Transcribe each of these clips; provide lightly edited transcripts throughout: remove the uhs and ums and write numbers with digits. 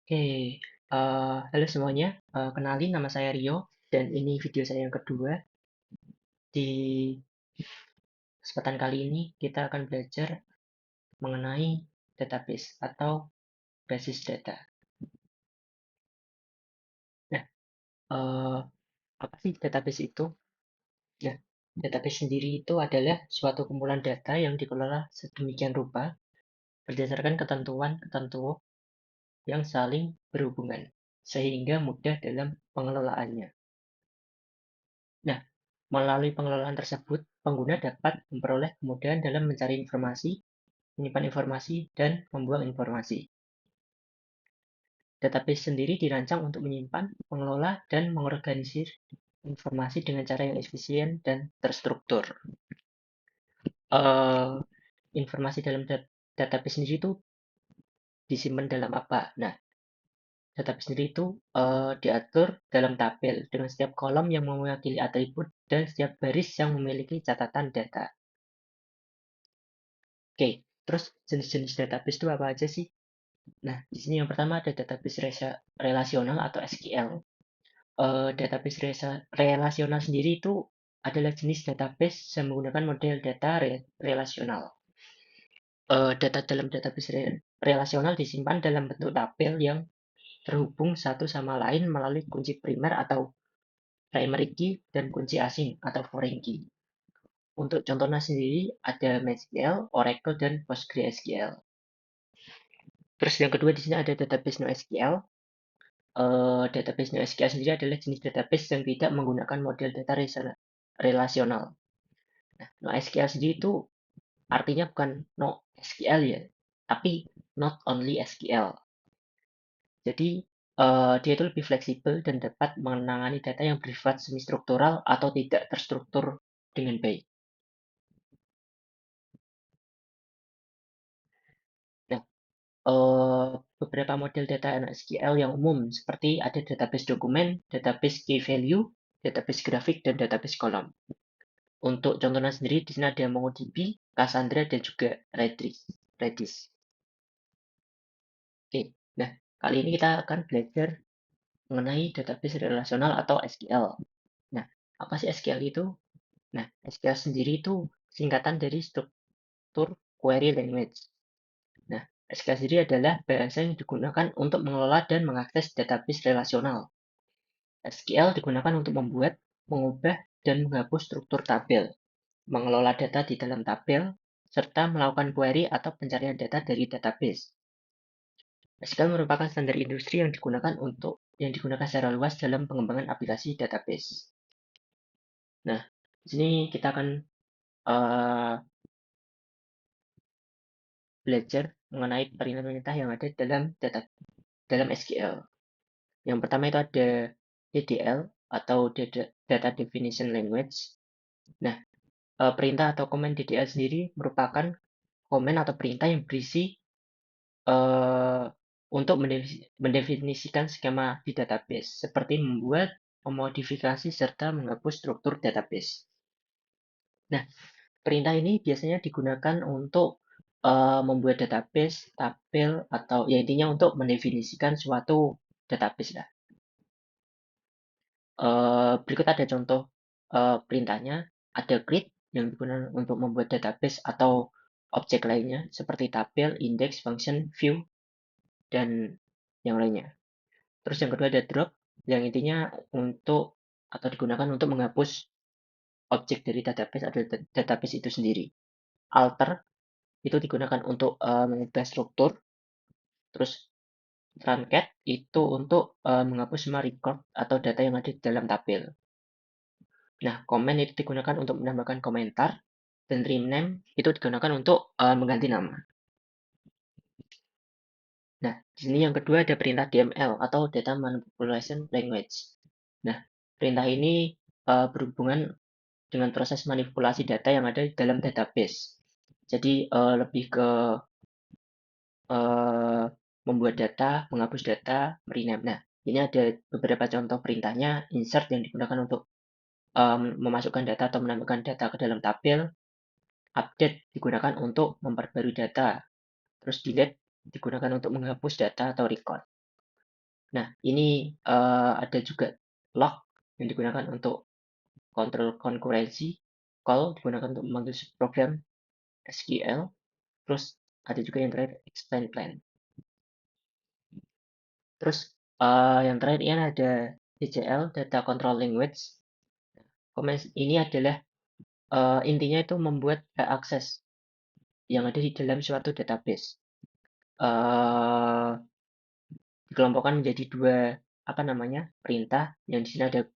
Oke, halo semuanya. Kenalin nama saya Rio dan ini video saya yang kedua. Di kesempatan kali ini kita akan belajar mengenai database atau basis data. Nah, eh, apa sih database itu? Nah, database sendiri itu adalah suatu kumpulan data yang dikelola sedemikian rupa berdasarkan ketentuan-ketentuan yang saling berhubungan sehingga mudah dalam pengelolaannya. Nah, melalui pengelolaan tersebut, pengguna dapat memperoleh kemudahan dalam mencari informasi, menyimpan informasi, dan membuang informasi. Database sendiri dirancang untuk menyimpan, mengelola, dan mengorganisir informasi dengan cara yang efisien dan terstruktur. Uh, Informasi dalam database sendiri itu disimpan dalam apa? Nah, database sendiri itu diatur dalam tabel dengan setiap kolom yang mewakili atribut dan setiap baris yang memiliki catatan data. Oke, terus jenis-jenis database itu apa aja sih? Nah, di sini yang pertama ada database relasional atau SQL. Database relasional sendiri itu adalah jenis database yang menggunakan model data relasional. Data dalam database relasional disimpan dalam bentuk tabel yang terhubung satu sama lain melalui kunci primer atau primary key dan kunci asing atau foreign key. Untuk contohnya sendiri ada MySQL, Oracle, dan PostgreSQL. Terus yang kedua di sini ada database NoSQL. Database NoSQL sendiri adalah jenis database yang tidak menggunakan model data relasional. Nah, NoSQL sendiri itu artinya bukan no SQL ya, tapi not only SQL. Jadi dia itu lebih fleksibel dan dapat menangani data yang bersifat semi struktural atau tidak terstruktur dengan baik. Nah, beberapa model data NoSQL yang umum seperti ada database dokumen, database key value, database grafik, dan database kolom. Untuk contohnya sendiri, di sini ada MongoDB, Cassandra, dan juga Redis. Oke, nah kali ini kita akan belajar mengenai database relasional atau SQL. Nah, apa sih SQL itu? Nah, SQL sendiri itu singkatan dari struktur query language. Nah, SQL sendiri adalah bahasa yang digunakan untuk mengelola dan mengakses database relasional. SQL digunakan untuk membuat, mengubah, dan menghapus struktur tabel, mengelola data di dalam tabel, serta melakukan query atau pencarian data dari database. SQL merupakan standar industri yang digunakan secara luas dalam pengembangan aplikasi database. Nah, di sini kita akan uh, belajar mengenai perintah-perintah yang ada dalam SQL. Yang pertama itu ada DDL atau Data Definition Language. Nah, perintah atau komen DDL sendiri merupakan komen atau perintah yang berisi untuk mendefinisikan skema di database, seperti membuat, memodifikasi, serta menghapus struktur database. Nah, perintah ini biasanya digunakan untuk membuat database, tabel, atau ya intinya untuk mendefinisikan suatu database lah. Berikut ada contoh perintahnya. Ada create yang digunakan untuk membuat database atau objek lainnya seperti tabel, index, function, view, dan yang lainnya. Terus yang kedua ada drop yang intinya untuk atau digunakan untuk menghapus objek dari database atau database itu sendiri. Alter itu digunakan untuk mengubah struktur. Terus truncat itu untuk menghapus semua record atau data yang ada di dalam tabel. Nah, comment itu digunakan untuk menambahkan komentar dan rename itu digunakan untuk mengganti nama. Nah, di sini yang kedua ada perintah DML atau Data Manipulation Language. Nah, perintah ini berhubungan dengan proses manipulasi data yang ada di dalam database. Jadi lebih ke uh, membuat data, menghapus data, rename. Nah, ini ada beberapa contoh perintahnya. Insert yang digunakan untuk memasukkan data atau menambahkan data ke dalam tabel. Update digunakan untuk memperbarui data. Terus delete digunakan untuk menghapus data atau record. Nah, ini ada juga log yang digunakan untuk kontrol konkurensi, call digunakan untuk memanggil program SQL, terus ada juga yang terakhir explain plan. Terus yang terakhir ini ada DCL, Data Control Language. Komen ini adalah intinya itu membuat akses yang ada di dalam suatu database. Dikelompokkan menjadi dua perintah yang di sini ada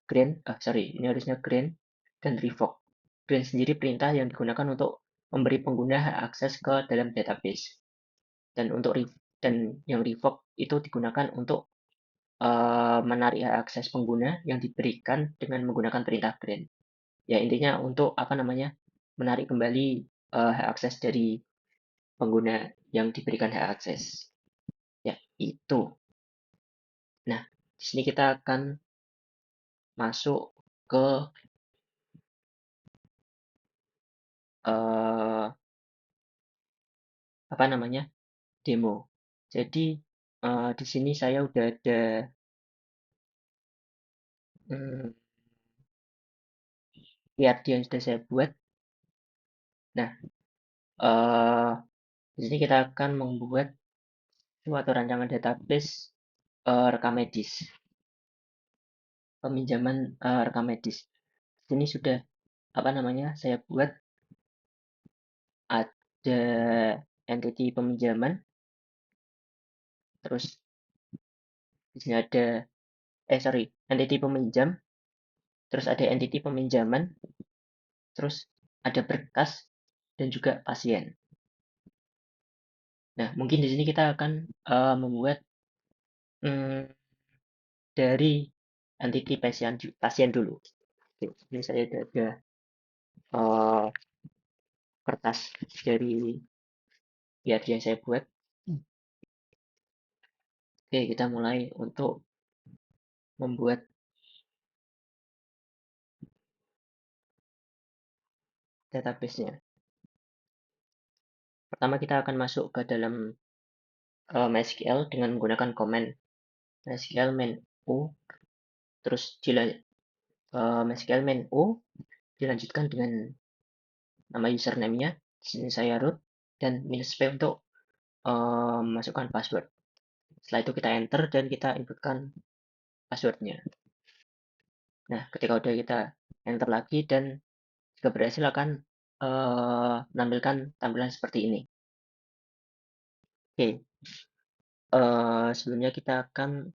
ini harusnya grant dan revoke. Grant sendiri perintah yang digunakan untuk memberi pengguna hak akses ke dalam database. Dan yang revoke itu digunakan untuk menarik hak akses pengguna yang diberikan dengan menggunakan perintah grant. Ya intinya untuk menarik kembali hak akses dari pengguna yang diberikan hak akses. Ya, itu. Nah, di sini kita akan masuk ke eh, demo. Jadi di sini saya udah ada hmm, PRD yang sudah saya buat. Nah, eh, di sini kita akan membuat suatu rancangan database rekam medis, peminjaman rekam medis. Di sini sudah saya buat ada entity peminjaman, terus di sini ada entity peminjam, terus ada entity peminjaman, terus ada berkas dan juga pasien. Nah, mungkin di sini kita akan membuat hmm, dari entity pasien dulu. Oke, ini saya sudah ada uh, kertas dari biar yang saya buat. Oke, kita mulai untuk membuat database-nya. Pertama kita akan masuk ke dalam MySQL dengan menggunakan command MySQL main u, terus MySQL main u dilanjutkan dengan nama username-nya. Di sini saya root dan minus p untuk masukkan password. Setelah itu kita enter dan kita inputkan passwordnya. Nah, ketika udah kita enter lagi dan jika berhasil akan menampilkan tampilan seperti ini. Oke, sebelumnya kita akan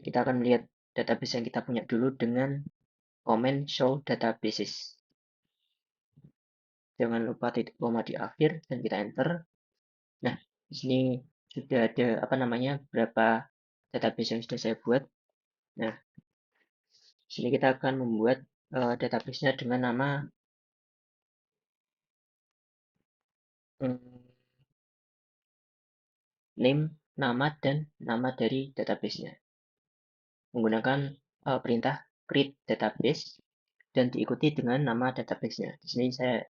kita akan melihat database yang kita punya dulu dengan command show databases. Jangan lupa titik koma di akhir dan kita enter. Nah, di sini sudah ada beberapa database yang sudah saya buat. Nah, di sini kita akan membuat database-nya dengan nama name, nama, dan nama dari database-nya. Menggunakan perintah create database dan diikuti dengan nama database-nya. Di sini saya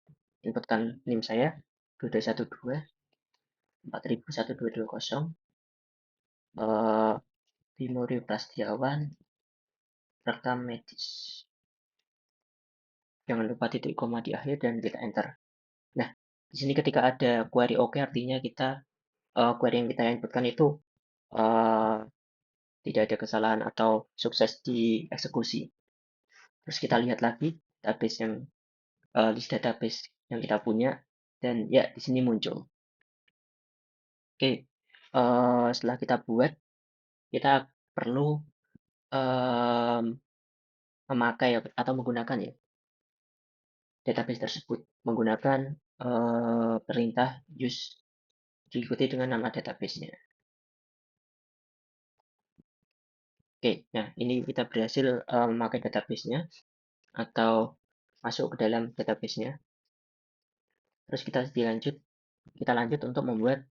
inputkan name saya 2212 40001220 Bimori Prastiawan rekam medis. Jangan lupa titik koma di akhir dan kita enter. Nah, di sini ketika ada query OK artinya kita query yang kita inputkan itu uh, tidak ada kesalahan atau sukses dieksekusi. Terus kita lihat lagi database list database yang kita punya dan ya di sini muncul. Oke, setelah kita buat kita perlu um, memakai atau menggunakan ya database tersebut menggunakan perintah use diikuti dengan nama database-nya. Oke, nah ini kita berhasil memakai database-nya atau masuk ke dalam database-nya. Terus kita lanjut untuk membuat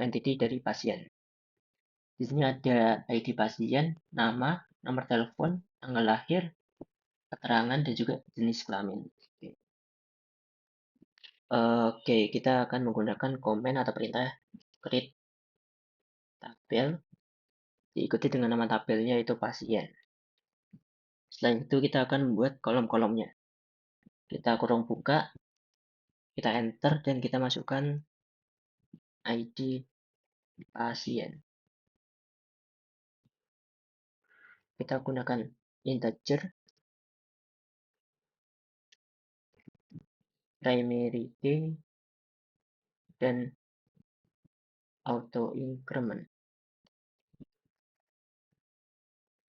entity dari pasien. Di sini ada ID pasien, nama, nomor telepon, tanggal lahir, keterangan, dan juga jenis kelamin. Oke, kita akan menggunakan komen atau perintah create tabel diikuti dengan nama tabelnya yaitu pasien. Setelah itu kita akan membuat kolom-kolomnya. Kita kurung buka, kita enter, dan kita masukkan ID pasien. Kita gunakan integer, primary key, dan auto increment.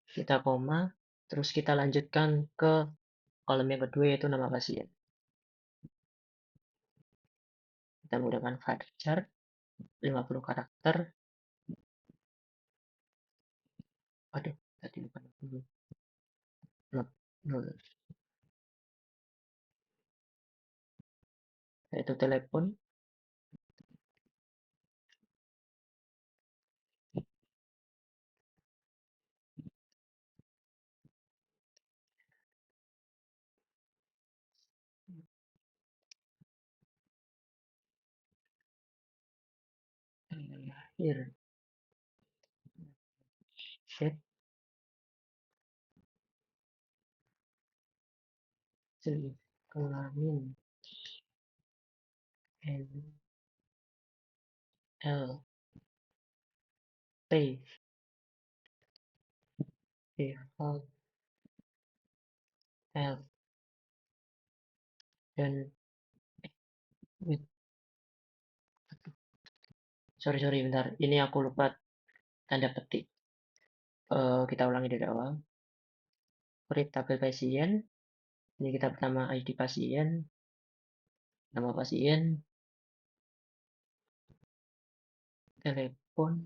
Kita koma, terus kita lanjutkan ke kolom yang kedua yaitu nama pasien. Kita menggunakan varchar 50 karakter. Aduh, tadi lupa dulu. Not nol. Yaitu telepon. Lahir. Set. Kelamin. N. L. P. Default. L. Dan with. Sorry, bentar. Ini aku lupa tanda petik. Kita ulangi dari awal. Create tabel pasien. Ini kita pertama ID pasien, nama pasien, telepon,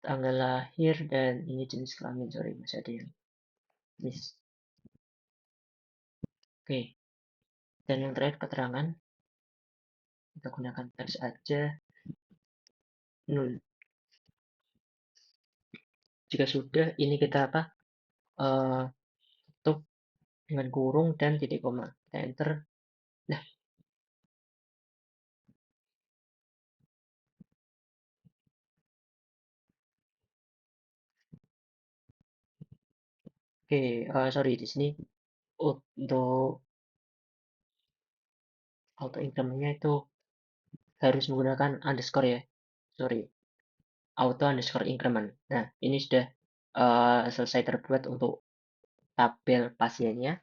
tanggal lahir, dan ini jenis kelamin. Sorry, masih ada yang miss. Oke, dan yang terakhir keterangan. Kita gunakan teks aja. 0. Jika sudah, ini kita apa? Tutup dengan kurung dan titik koma. Kita enter. Nah, oke, sorry di sini untuk auto increment-nya itu harus menggunakan underscore ya. Sorry, auto underscore increment. Nah, ini sudah selesai terbuat untuk tabel pasiennya,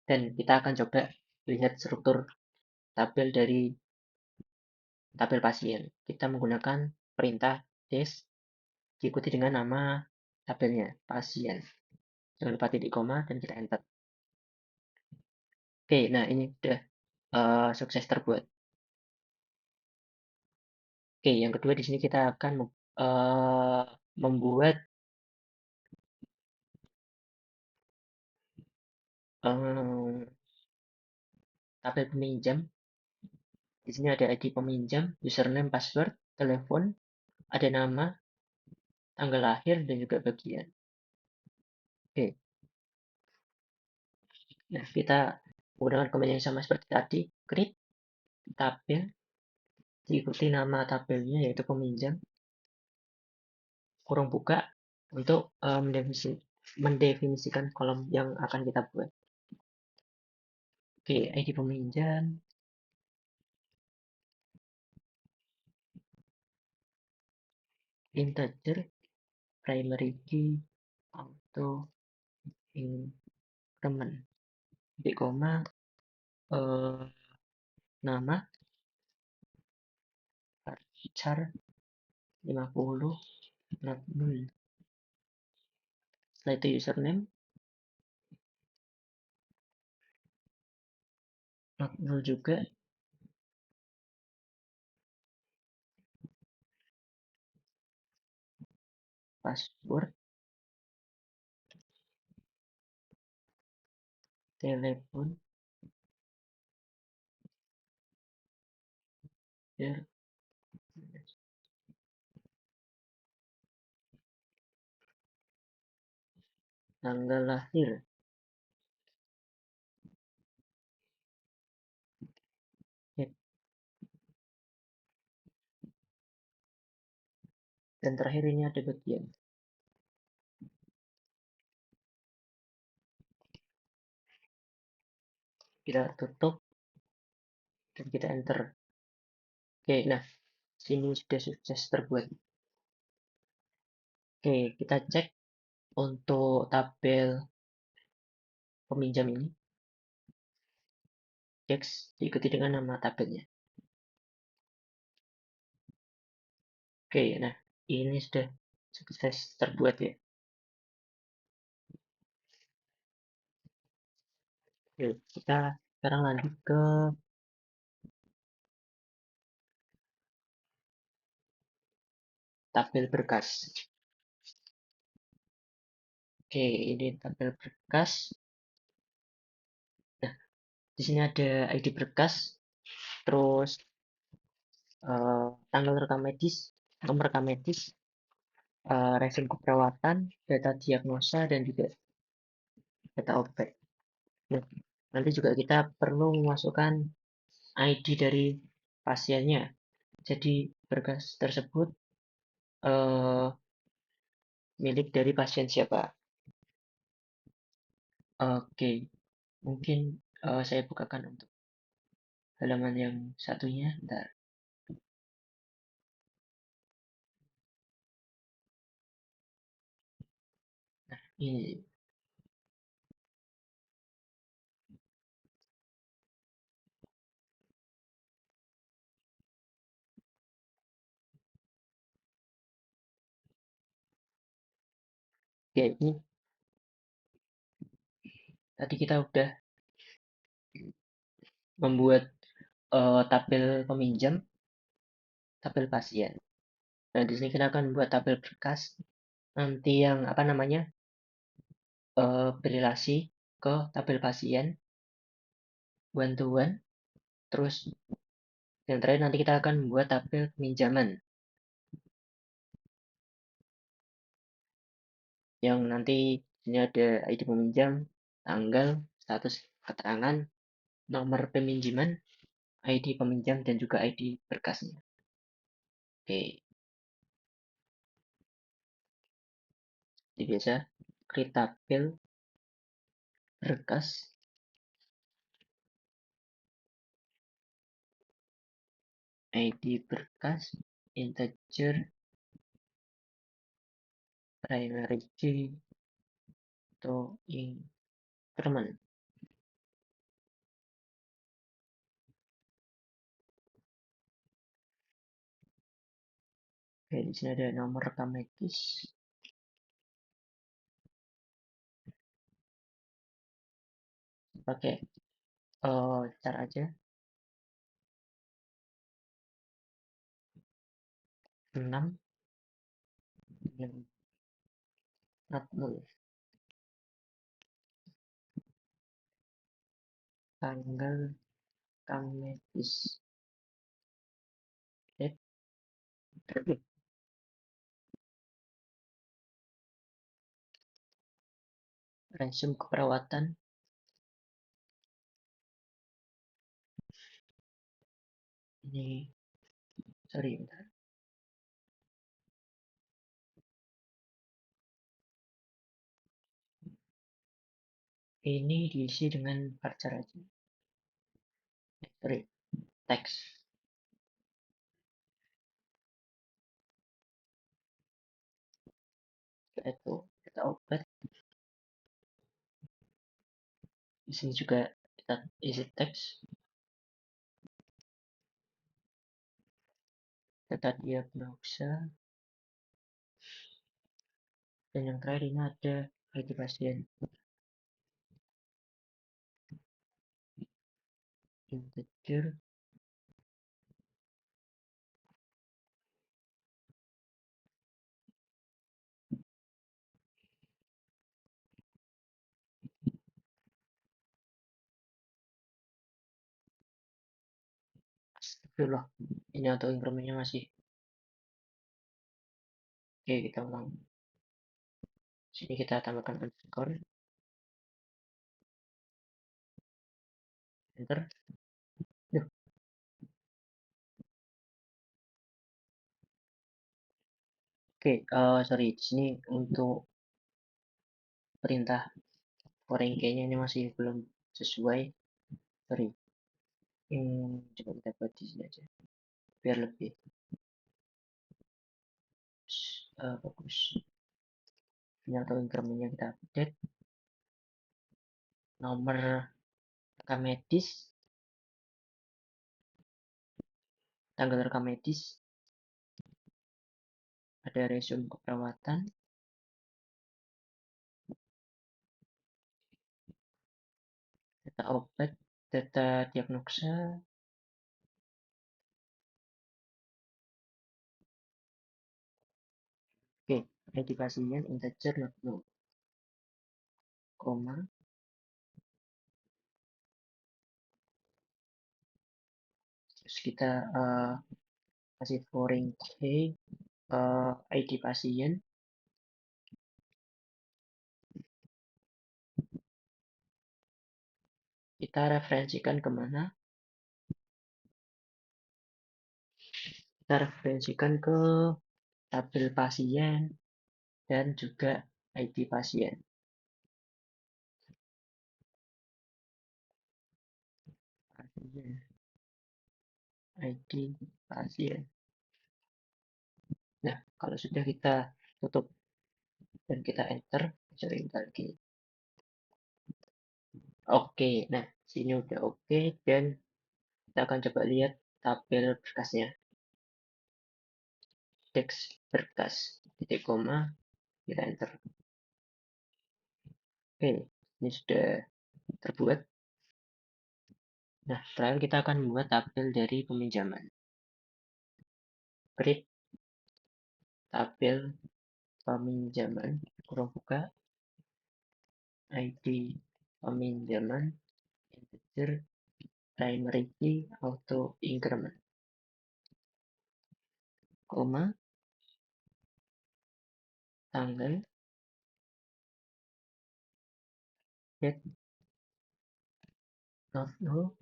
dan kita akan coba lihat struktur tabel dari tabel pasien. Kita menggunakan perintah des diikuti dengan nama tabelnya pasien. Jangan lupa titik koma dan kita enter. Oke, nah ini sudah sukses terbuat. Oke, yang kedua di sini kita akan membuat tabel peminjam. Di sini ada ID peminjam, username, password, telepon, ada nama, tanggal lahir, dan juga bagian. Oke, nah kita menggunakan command yang sama seperti tadi, create tabel, diikuti nama tabelnya yaitu peminjam, kurung buka untuk mendefinisikan kolom yang akan kita buat. Oke, ID peminjam, integer, primary key, auto increment, titik koma, nama, varchar 50, not null. Setelah itu username, not null juga, password, telepon, ya, tanggal lahir, ya, Dan terakhir ini ada bagian. Kita tutup dan kita enter. Oke, nah sini sudah sukses terbuat. Oke, kita cek untuk tabel peminjam ini. Cek diikuti dengan nama tabelnya. Oke, nah ini sudah sukses terbuat ya. Oke, kita sekarang lanjut ke tabel berkas. Oke, ini tabel berkas. Nah, di sini ada ID berkas, terus tanggal rekam medis, nomor rekam medis, resim keperawatan, data diagnosa, dan juga data obat. Nah, nanti juga kita perlu memasukkan ID dari pasiennya. Jadi berkas tersebut eh, milik dari pasien siapa. Oke, mungkin saya bukakan untuk halaman yang satunya. Bentar. Ini, ya, ini tadi kita udah membuat tabel peminjam, tabel pasien. Nah, di sini kita akan buat tabel berkas nanti yang apa namanya berrelasi ke tabel pasien, one to one. Terus yang terakhir nanti kita akan membuat tabel peminjaman yang nanti ini ada ID peminjam, tanggal, status keterangan, nomor peminjaman, ID peminjam, dan juga ID berkasnya. Oke, jadi biasa create tabel berkas ID berkas integer primary key atau increment. Oke, di sini ada nomor rekam medis. Pakai cara aja 6 yang not null tanggal rekam medis date resume keperawatan ini sorry bentar. Ini diisi dengan varchar aja. Sorry, teks. Itu kita obat. Di sini juga kita isi teks. Data diagnosa. Dan yang terakhir ini ada ID pasien. Integer. Astagfirullah. Ini auto incrementnya masih. Oke, kita ulang. Sini kita tambahkan underscore. Enter. Duh, Oke, sorry, di sini untuk perintah foreign key-nya ini masih belum sesuai. Sorry. Coba kita buat di sini aja biar lebih bagus. Ini atau incrementnya kita update. Nomor rekam medis, tanggal rekam medis, ada resume keperawatan, data obat, data diagnosa, oke, ID pasien, integer, not null, koma, terus kita kasih foreign key, ID pasien, kita referensikan kemana? Kita referensikan ke tabel pasien dan juga ID pasien. ID pasien. Nah, kalau sudah kita tutup dan kita enter, sering lagi. Oke, nah sini udah oke dan kita akan coba lihat tabel berkasnya. Teks berkas, titik koma, kita enter. Oke, ini sudah terbuat. Nah, terakhir kita akan membuat tabel dari peminjaman. Create tabel peminjaman, kurung buka, ID peminjaman, integer, primary key, auto increment, koma, tanggal, date, not null,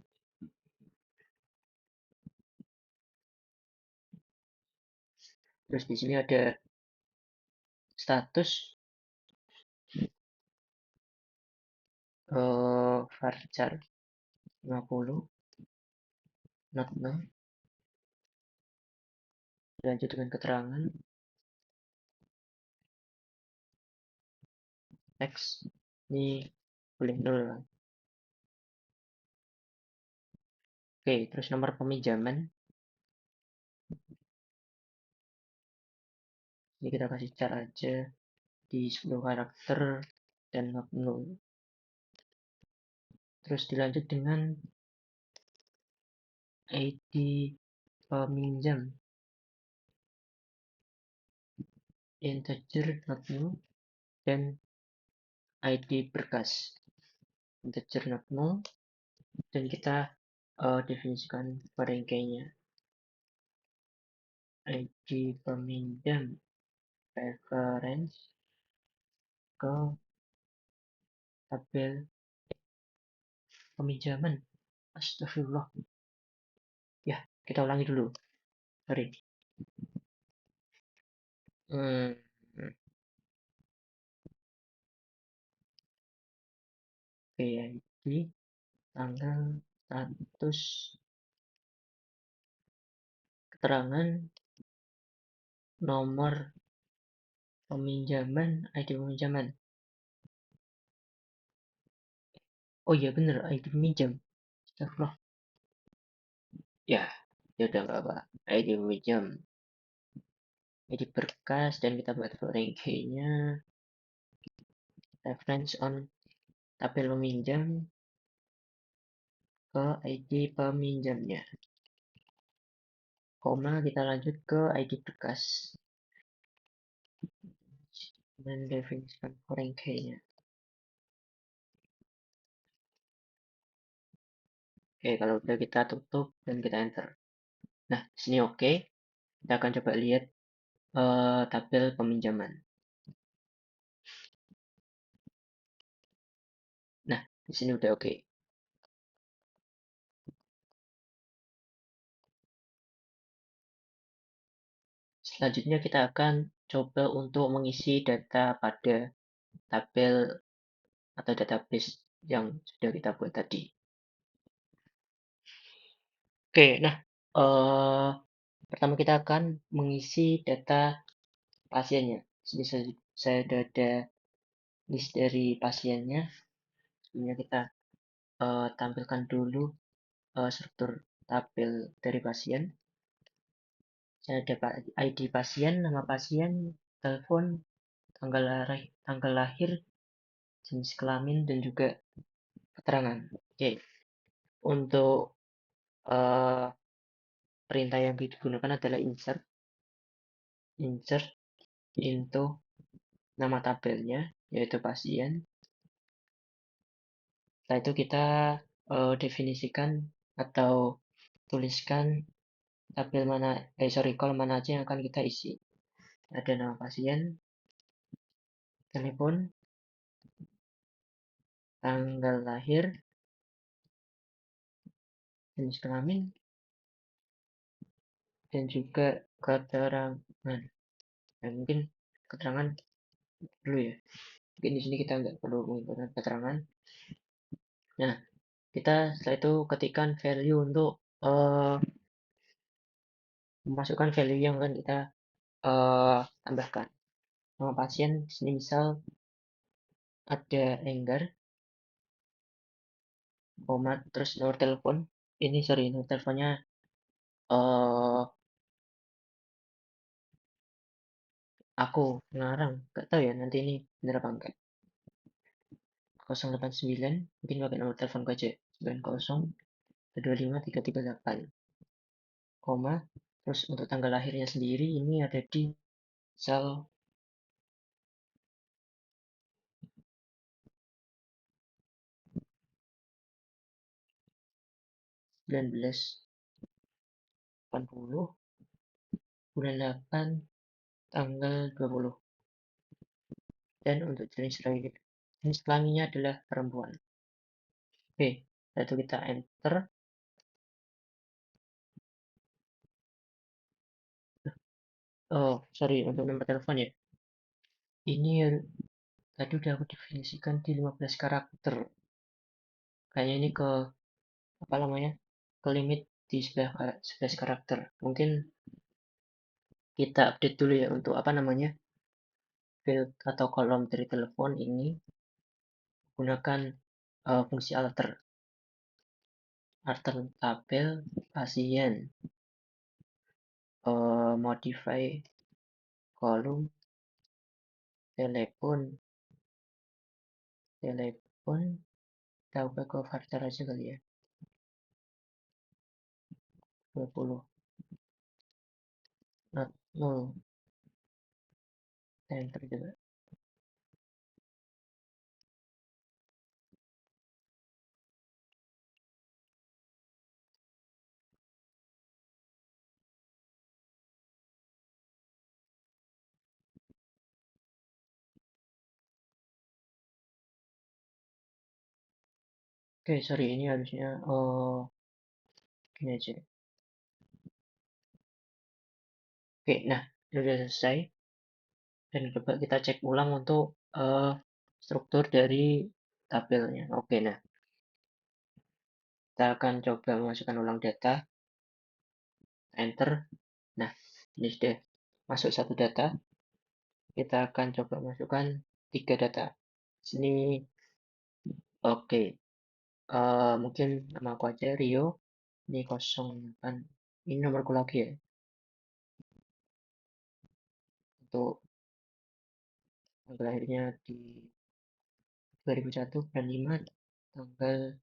terus di sini ada status varchar 50, not null, lanjut dengan keterangan teks, ini boleh nol. Oke, terus nomor peminjaman ini kita kasih char aja di 10 karakter dan not null. Terus dilanjut dengan ID peminjam, integer not null, dan ID berkas, integer not null, dan kita definisikan foreign key-nya. ID peminjam reference ke tabel peminjaman. Astagfirullah. Ya, kita ulangi dulu. Sorry. PID, tanggal, status, keterangan, nomor peminjaman, ID peminjaman. Oh iya bener, ID peminjam. Astagfirullah. Ya, ya udah nggak apa. ID peminjam, ID berkas, dan kita buat foreign key-nya. Reference on tabel peminjam ke ID peminjamnya. Koma, kita lanjut ke ID berkas. Dan definisikan foreign key-nya. Oke, kalau udah kita tutup dan kita enter. Nah, di sini oke. Kita akan coba lihat tabel peminjaman. Nah, di sini udah oke. Selanjutnya kita akan coba untuk mengisi data pada tabel atau database yang sudah kita buat tadi. Oke, nah pertama kita akan mengisi data pasiennya. Sini saya sudah ada list dari pasiennya. Sebelumnya kita tampilkan dulu struktur tabel dari pasien. Saya ada ID pasien, nama pasien, telepon, tanggal lahir, jenis kelamin, dan juga keterangan. Oke, untuk uh, perintah yang digunakan adalah insert into nama tabelnya, yaitu pasien. Setelah itu kita definisikan atau tuliskan tabel mana, kolom mana aja yang akan kita isi. Ada nama pasien, telepon, tanggal lahir, jenis kelamin, dan juga keterangan. Nah, mungkin keterangan dulu ya. Mungkin di sini kita nggak perlu menginputkan keterangan. Nah, kita setelah itu ketikkan value untuk memasukkan value yang akan kita tambahkan. Nama pasien di sini misal ada Enggar, koma, terus nomor telepon. Ini sorry, nomor teleponnya uh, aku ngarang, nggak tahu ya nanti ini bener apa enggak. 089, mungkin pakai nomor telepon aja. 90 25338, koma, terus untuk tanggal lahirnya sendiri ini ada di sel 1980 bulan 8 tanggal 20. Dan untuk jenis kelaminnya adalah perempuan. Oke, lalu kita enter. Oh, sorry, untuk nomor telepon ya. Ini tadi udah aku definisikan di 15 karakter. Kayaknya ini ke apa namanya? Ke limit di 11 karakter. Mungkin kita update dulu ya untuk apa namanya? Field atau kolom dari telepon ini gunakan fungsi alter tabel pasien, modify kolom telepon kita ubah ke varchar aja kali ya, 20 not null, enter juga. Oke, sorry, ini harusnya gini aja. Oke, nah ini udah selesai. Dan coba kita cek ulang untuk struktur dari tabelnya. Oke, nah kita akan coba memasukkan ulang data, enter. Nah, ini sudah masuk satu data. Kita akan coba masukkan 3 data. Sini, oke. Mungkin nama aku aja Rio. Ini 08. Ini nomorku lagi ya. Untuk tanggal lahirnya di 2001 bulan 5 tanggal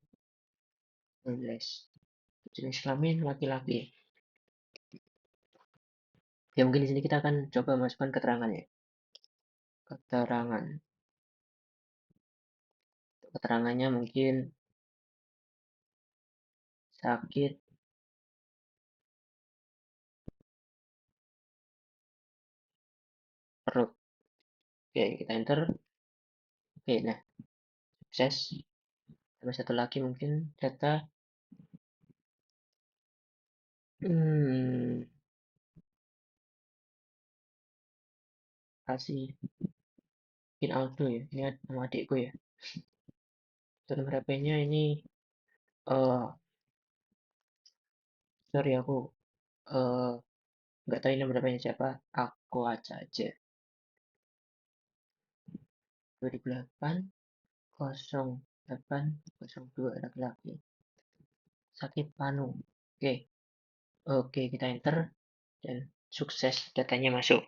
12. Jenis kelamin laki-laki. Ya mungkin di sini kita akan coba masukkan keterangan ya. Keterangan. Keterangannya mungkin sakit perut. Oke, kita enter. Oke, nah sukses. Tambah satu lagi mungkin data. Hmm, kasih pin Aldo ya. Ini nama adikku ya. Dan nomor HP-nya ini eh sorry aku eh nggak tahu ini nomor HP-nya siapa. Aku aja 2008 0802 laki-laki. Sakit Panu. Oke, oke kita enter dan sukses datanya masuk.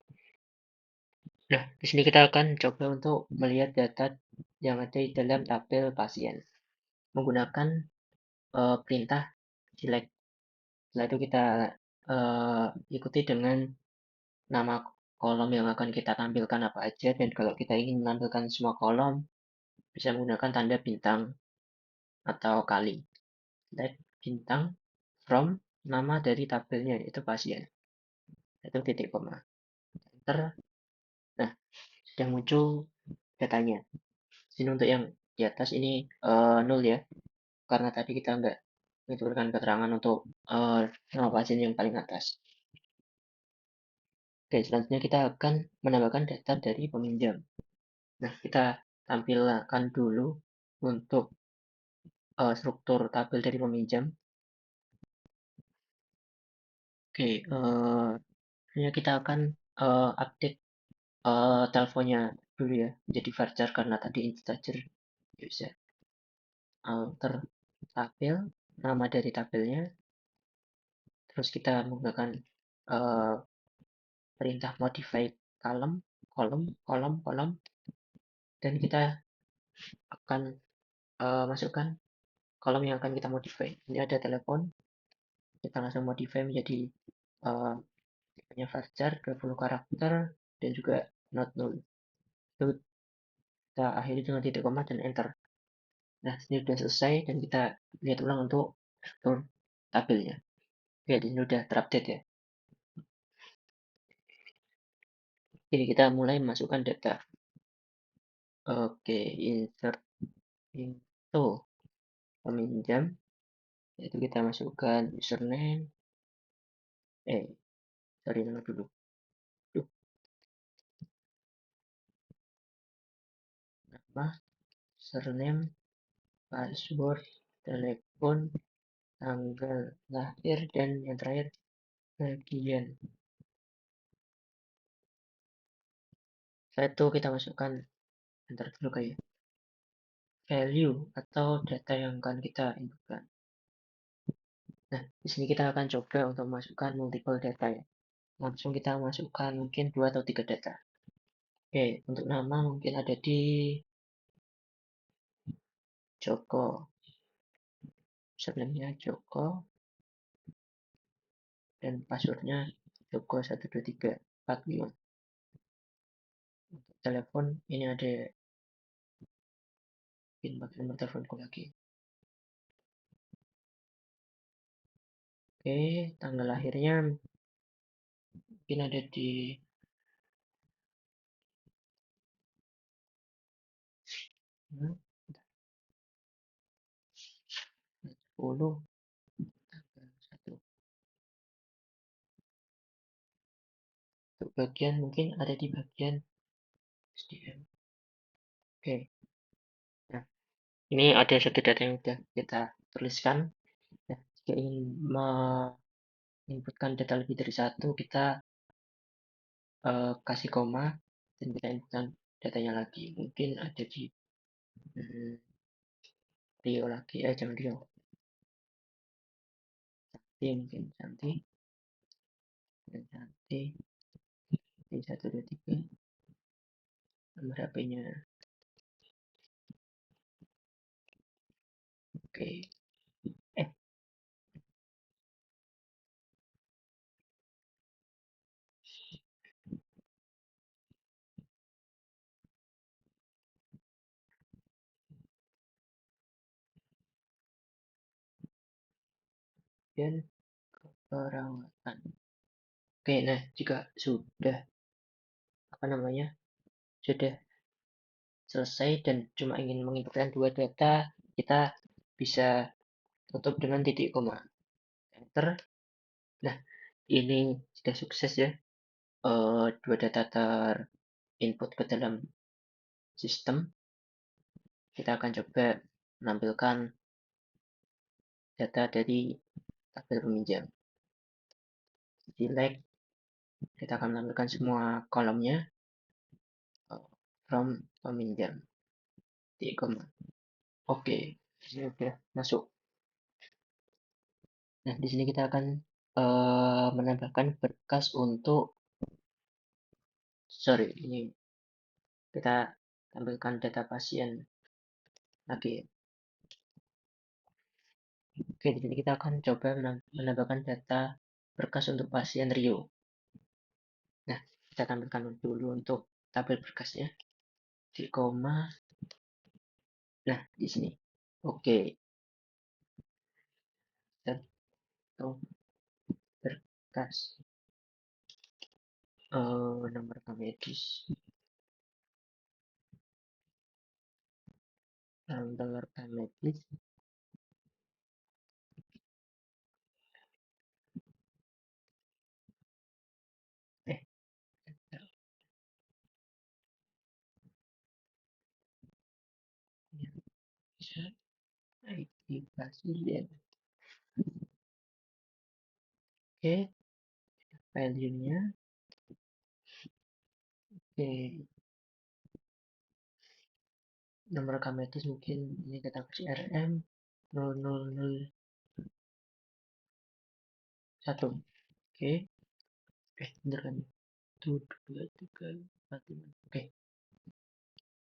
Nah, di sini kita akan coba untuk melihat data yang ada di dalam tabel pasien menggunakan perintah select. Setelah itu kita ikuti dengan nama kolom yang akan kita tampilkan apa aja, dan kalau kita ingin menampilkan semua kolom bisa menggunakan tanda bintang atau kali. Select bintang from nama dari tabelnya yaitu pasien. Itu titik koma. Enter. Nah, sudah muncul datanya. Sini untuk yang di atas ini 0 ya, karena tadi kita nggak menunjukkan keterangan untuk nama pasien yang paling atas. Oke, selanjutnya kita akan menambahkan data dari peminjam. Nah, kita tampilkan dulu untuk struktur tabel dari peminjam. Oke, kita akan update teleponnya dulu ya, jadi varchar karena tadi integer user. Alter tabel, nama dari tabelnya, terus kita menggunakan uh, perintah modify kolom, dan kita akan masukkan kolom yang akan kita modify. Ini ada telepon, kita langsung modify menjadi uh, tipenya varchar 20 karakter dan juga not null. Itu kita akhiri dengan titik koma dan enter. Nah, ini sudah selesai dan kita lihat ulang untuk struktur tabelnya. Oke, ini sudah terupdate ya. Jadi kita mulai masukkan data. Oke, insert info peminjam. Yaitu kita masukkan username. Sorry nama dulu. Duh, nama, username, password, telepon, tanggal lahir, dan yang terakhir bagian. Setelah itu kita masukkan enter dulu kayak value atau data yang akan kita inputkan. Nah, di sini kita akan coba untuk memasukkan multiple data ya. Langsung kita masukkan mungkin 2 atau 3 data. Oke, untuk nama mungkin ada di Joko. Username-nya Joko dan passwordnya Joko 12345. Untuk telepon ini ada pin pakai nomor teleponku lagi. Oke, tanggal lahirnya mungkin ada di 10 tanggal 1. Untuk bagian mungkin ada di bagian SDM. Oke, nah ini ada satu data yang sudah kita tuliskan. Nah, jika ingin menginputkan data lebih dari satu, kita kasih koma dan kita inputkan datanya lagi. Mungkin ada di hmm, Rio lagi, jangan Rio. Cantik mungkin cantik dan cantik di 123 nomor HP-nya. Oke, eh dan perawatan. Oke, nah jika sudah apa namanya sudah selesai dan cuma ingin menginputkan 2 data, kita bisa tutup dengan titik koma. Enter. Nah, ini sudah sukses ya. 2 data input ke dalam sistem, kita akan coba menampilkan data dari tabel peminjam. Select, kita akan menampilkan semua kolomnya from peminjam. Di koma. Oke, ini udah masuk. Nah, di sini kita akan menambahkan berkas untuk, sorry, ini kita tampilkan data pasien lagi. Oke, di sini kita akan coba menambahkan data berkas untuk pasien Rio. Nah, kita tampilkan dulu untuk tabel berkasnya di koma. Nah, di sini. Oke, satu berkas nomor medis, nomor medis. Eh, bisa ID pasien. Oke, value-nya. Oke, nomor rekam medis mungkin ini kita kasih RM 0001. Oke, bener kan? 1, 2, 3, 4, 5. Oke,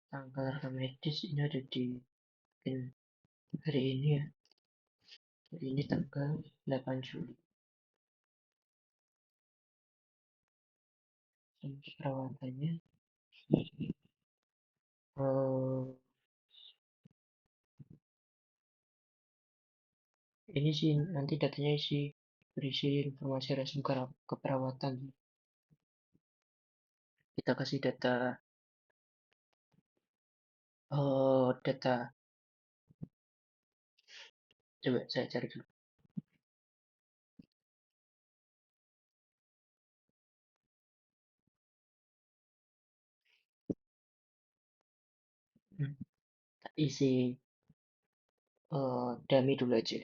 tanggal rekam medis ini ada di hari ini ya. Hari ini tanggal 8 Juli. Perawatannya ini sih nanti datanya berisi informasi resmi keperawatan. Kita kasih data data, coba saya cari dulu. Kita isi dummy dulu aja.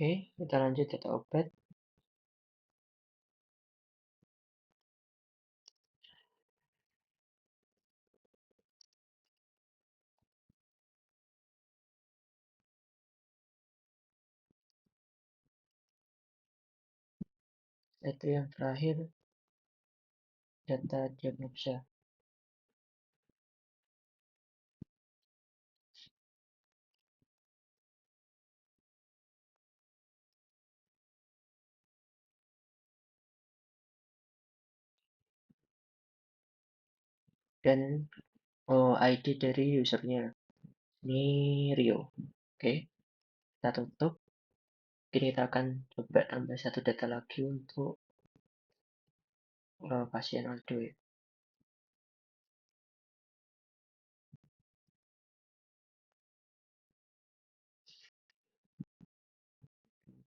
Oke, kita lanjut data obat. Itu yang terakhir data diagnosa. Dan ID dari usernya. Ini Rio. Oke, kita tutup. Kini kita akan coba tambah satu data lagi untuk pasien Aldo ya.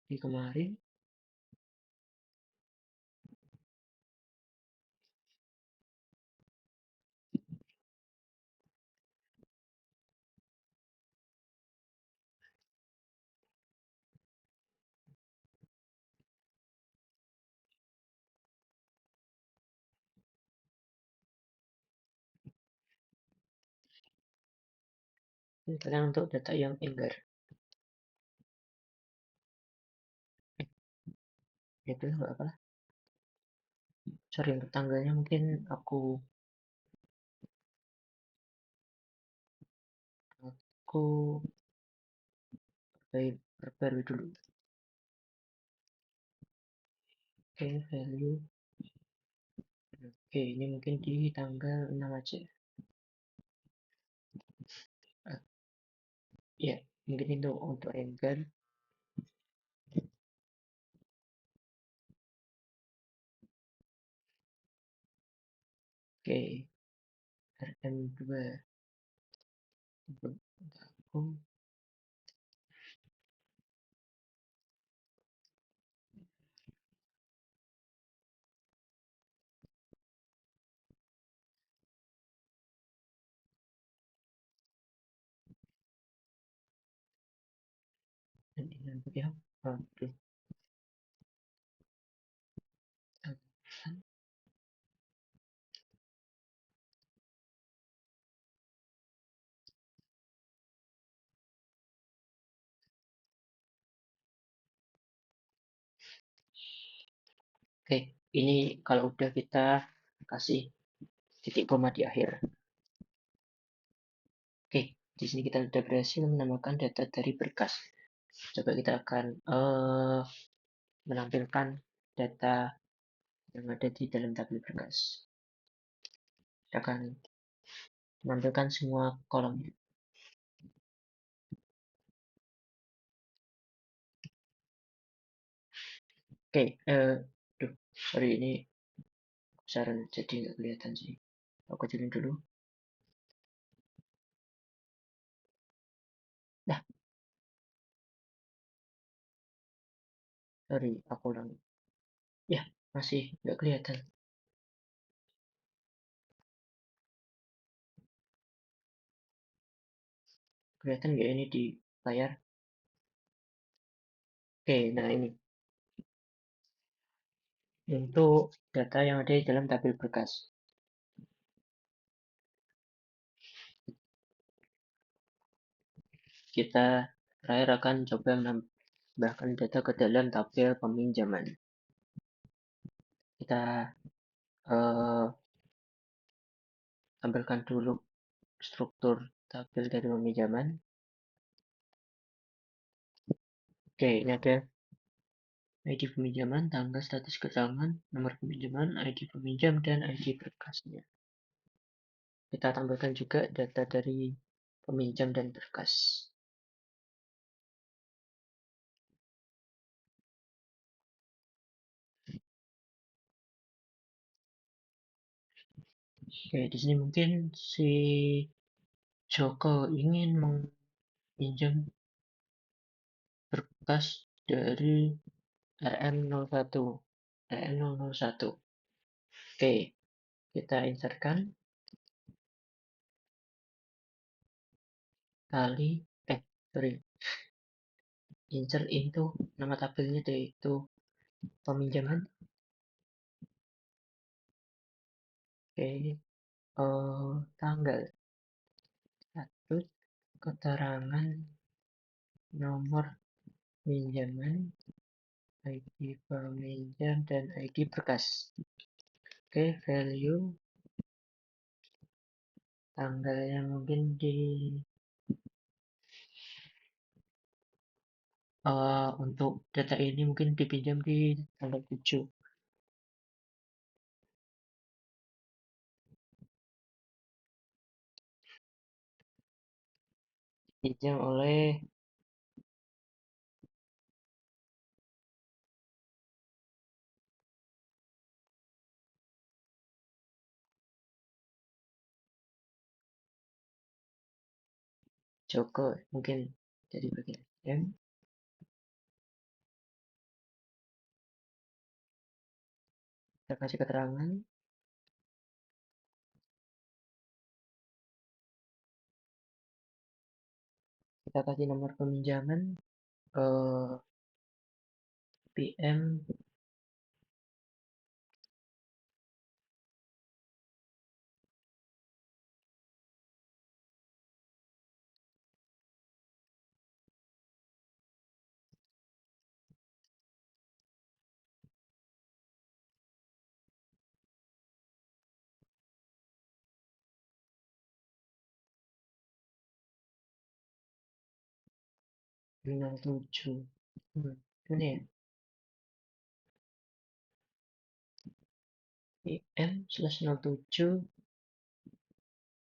Di kemarin ini untuk data yang enggar. Itu nggak apa lah. Sorry, untuk tanggalnya mungkin aku perbarui dulu. Oke, value. Oke, ini mungkin di tanggal 6 aja. Ya, mungkin itu untuk enggar. Oke, RM2. Aku Dan input ya. Oke. Oke, ini kalau udah kita kasih titik koma di akhir. Oke, di sini kita sudah berhasil menambahkan data dari berkas. Coba kita akan menampilkan data yang ada di dalam tabel berkas. Kita akan menampilkan semua kolomnya. Oke, sorry ini besaran jadi nggak kelihatan sih. Aku kecilin dulu. Nah, sorry, aku ulang. Ya, masih nggak kelihatan. Kelihatan nggak ini di layar? Oke, nah ini untuk data yang ada di dalam tabel berkas. Kita terakhir akan coba menambahkan data ke dalam tabel peminjaman. Kita tampilkan dulu struktur tabel dari peminjaman. Oke, ini ada ID peminjaman, tanggal status keterangan, nomor peminjaman, ID peminjam, dan ID berkasnya. Kita tampilkan juga data dari peminjam dan berkas. Oke, di sini mungkin si Joko ingin meminjam berkas dari RM01. RM001. Oke, kita insertkan kali, sorry, insert into nama tabelnya yaitu peminjaman. Oke, tanggal status keterangan nomor pinjaman, ID peminjam, dan ID berkas. Oke, value tanggalnya mungkin di untuk data ini mungkin dipinjam di tanggal 7. Pinjam oleh Joko, mungkin jadi bagian M. Kita kasih keterangan. Kita kasih nomor peminjaman PM 07. Ini ya. PM/07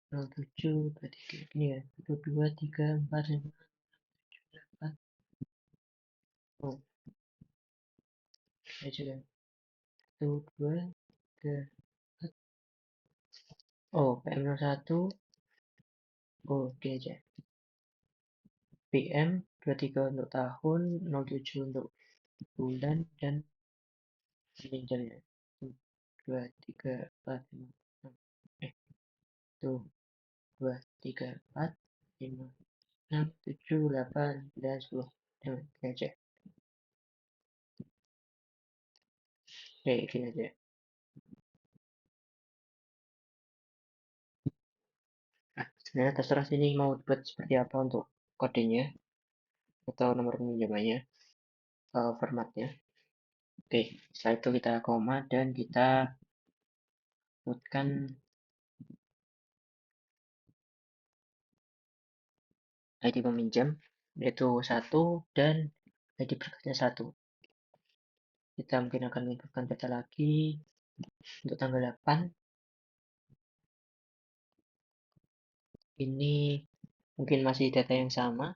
07 berarti ini ya. 1 2 3 4 5 8. Oh, saya juga. 1 2 3 4. Oh, PM01. Oh, oke aja. PM 23 untuk tahun, 07 untuk bulan, dan peminjamnya. 2 3 4 5 6. Tuh, 2 3 4 5 6 7 8 9 10. Gini aja. Oke, gini aja. Nah, sebenarnya terserah sini mau buat seperti apa untuk kodenya atau nomor peminjamannya, formatnya. Oke, setelah itu kita koma dan kita sebutkan ID peminjam, yaitu satu dan ID berkasnya satu. Kita mungkin akan menginputkan data lagi untuk tanggal 8. Ini mungkin masih data yang sama,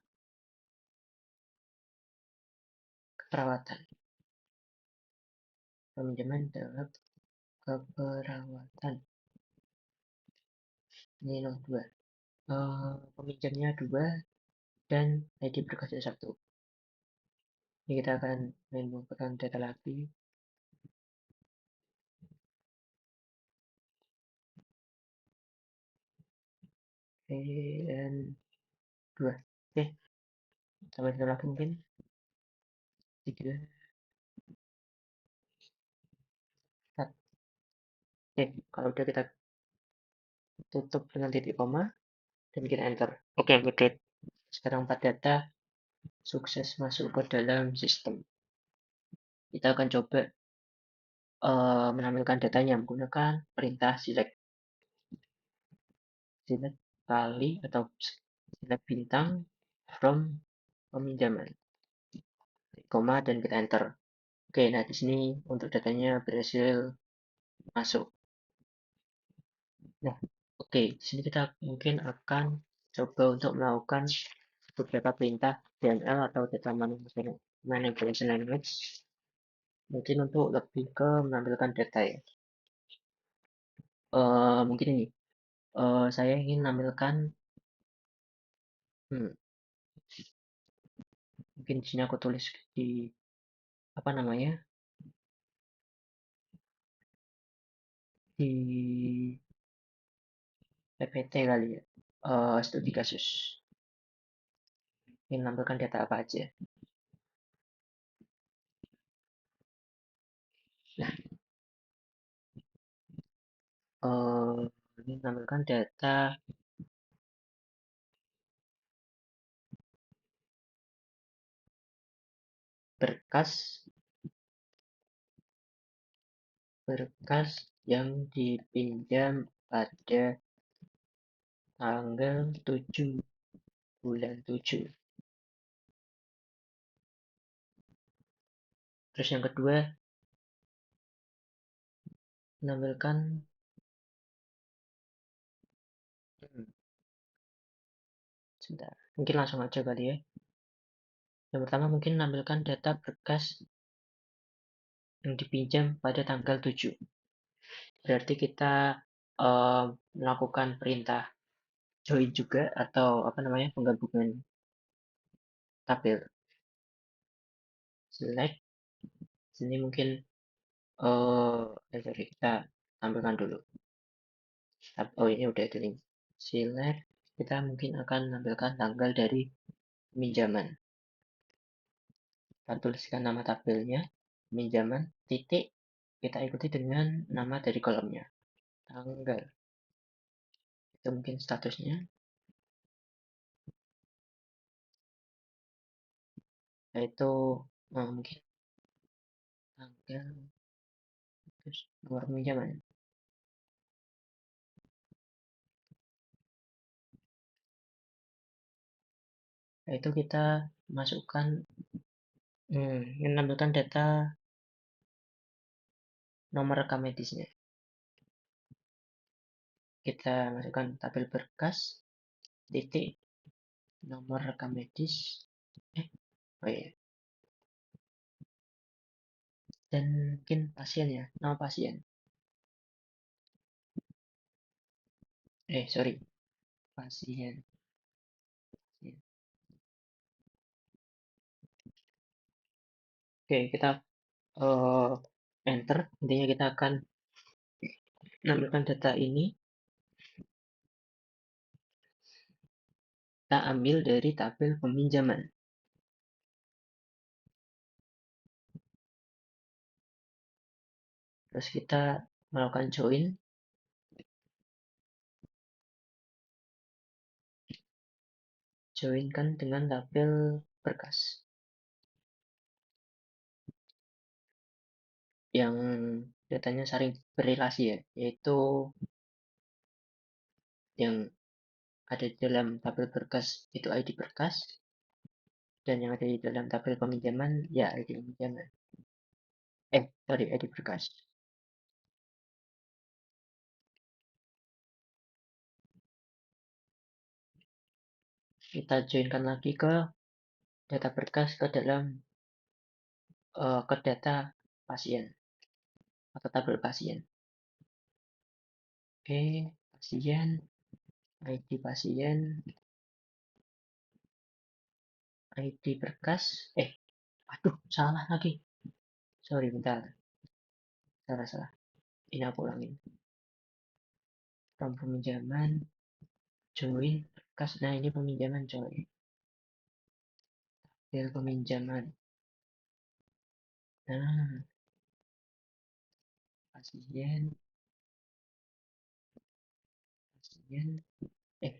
keperawatan. Peminjaman dalam keperawatan. Ini 02. Peminjamnya 2 dan ID berkasnya 1. Ini kita akan menginputkan data lagi. Oke, dan 2. Oke, tambah satu lagi mungkin 3. Oke, kalau udah kita tutup dengan titik koma dan kita enter. Oke, update. Sekarang 4 data sukses masuk ke dalam sistem. Kita akan coba menampilkan datanya menggunakan perintah select. Select kali atau select bintang from peminjaman, koma dan kita enter. Oke, nah di sini untuk datanya berhasil masuk. Nah, oke, di sini kita mungkin akan coba untuk melakukan beberapa perintah DML atau Data Manipulation Language, mungkin untuk lebih ke menampilkan data ya. Mungkin ini, saya ingin menampilkan, hmm, mungkin di sini aku tulis di apa namanya, di PPT kali ya, studi kasus. Ingin menampilkan data apa aja. Nah, eh, ini menampilkan data berkas berkas yang dipinjam pada tanggal 7 bulan 7. Terus yang kedua, menampilkan, hmm, sebentar, mungkin langsung aja kali ya. Yang pertama mungkin menampilkan data berkas yang dipinjam pada tanggal 7. Berarti kita melakukan perintah join juga atau apa namanya penggabungan tabel. Select, sini mungkin sorry, kita tampilkan dulu. Oh, ini udah di link. Select, kita mungkin akan menampilkan tanggal dari peminjaman. Kita tuliskan nama tabelnya, peminjaman, titik, kita ikuti dengan nama dari kolomnya. Tanggal. Itu mungkin statusnya. Yaitu mungkin tanggal, terus nomor peminjaman. Yaitu kita masukkan, menampilkan data nomor rekam medisnya. Kita masukkan tabel berkas, titik, nomor rekam medis, oh iya, dan mungkin pasien ya, nama pasien. Sorry, pasien. Oke, kita enter. Intinya kita akan menampilkan data ini. Kita ambil dari tabel peminjaman. Terus kita melakukan join, join kan dengan tabel berkas yang datanya saling berrelasi ya, yaitu yang ada di dalam tabel berkas itu ID berkas, dan yang ada di dalam tabel peminjaman ya ID peminjaman. Sorry, ID berkas. Kita joinkan lagi ke data berkas ke data pasien atau tabel pasien. Oke, pasien, ID pasien, ID berkas. Aduh, salah lagi. Sorry, bentar. Salah. Ini aku ulangin. From peminjaman, join, berkas. Nah, ini peminjaman, coy. Tabel peminjaman. Nah, pasien, pasien. Eh,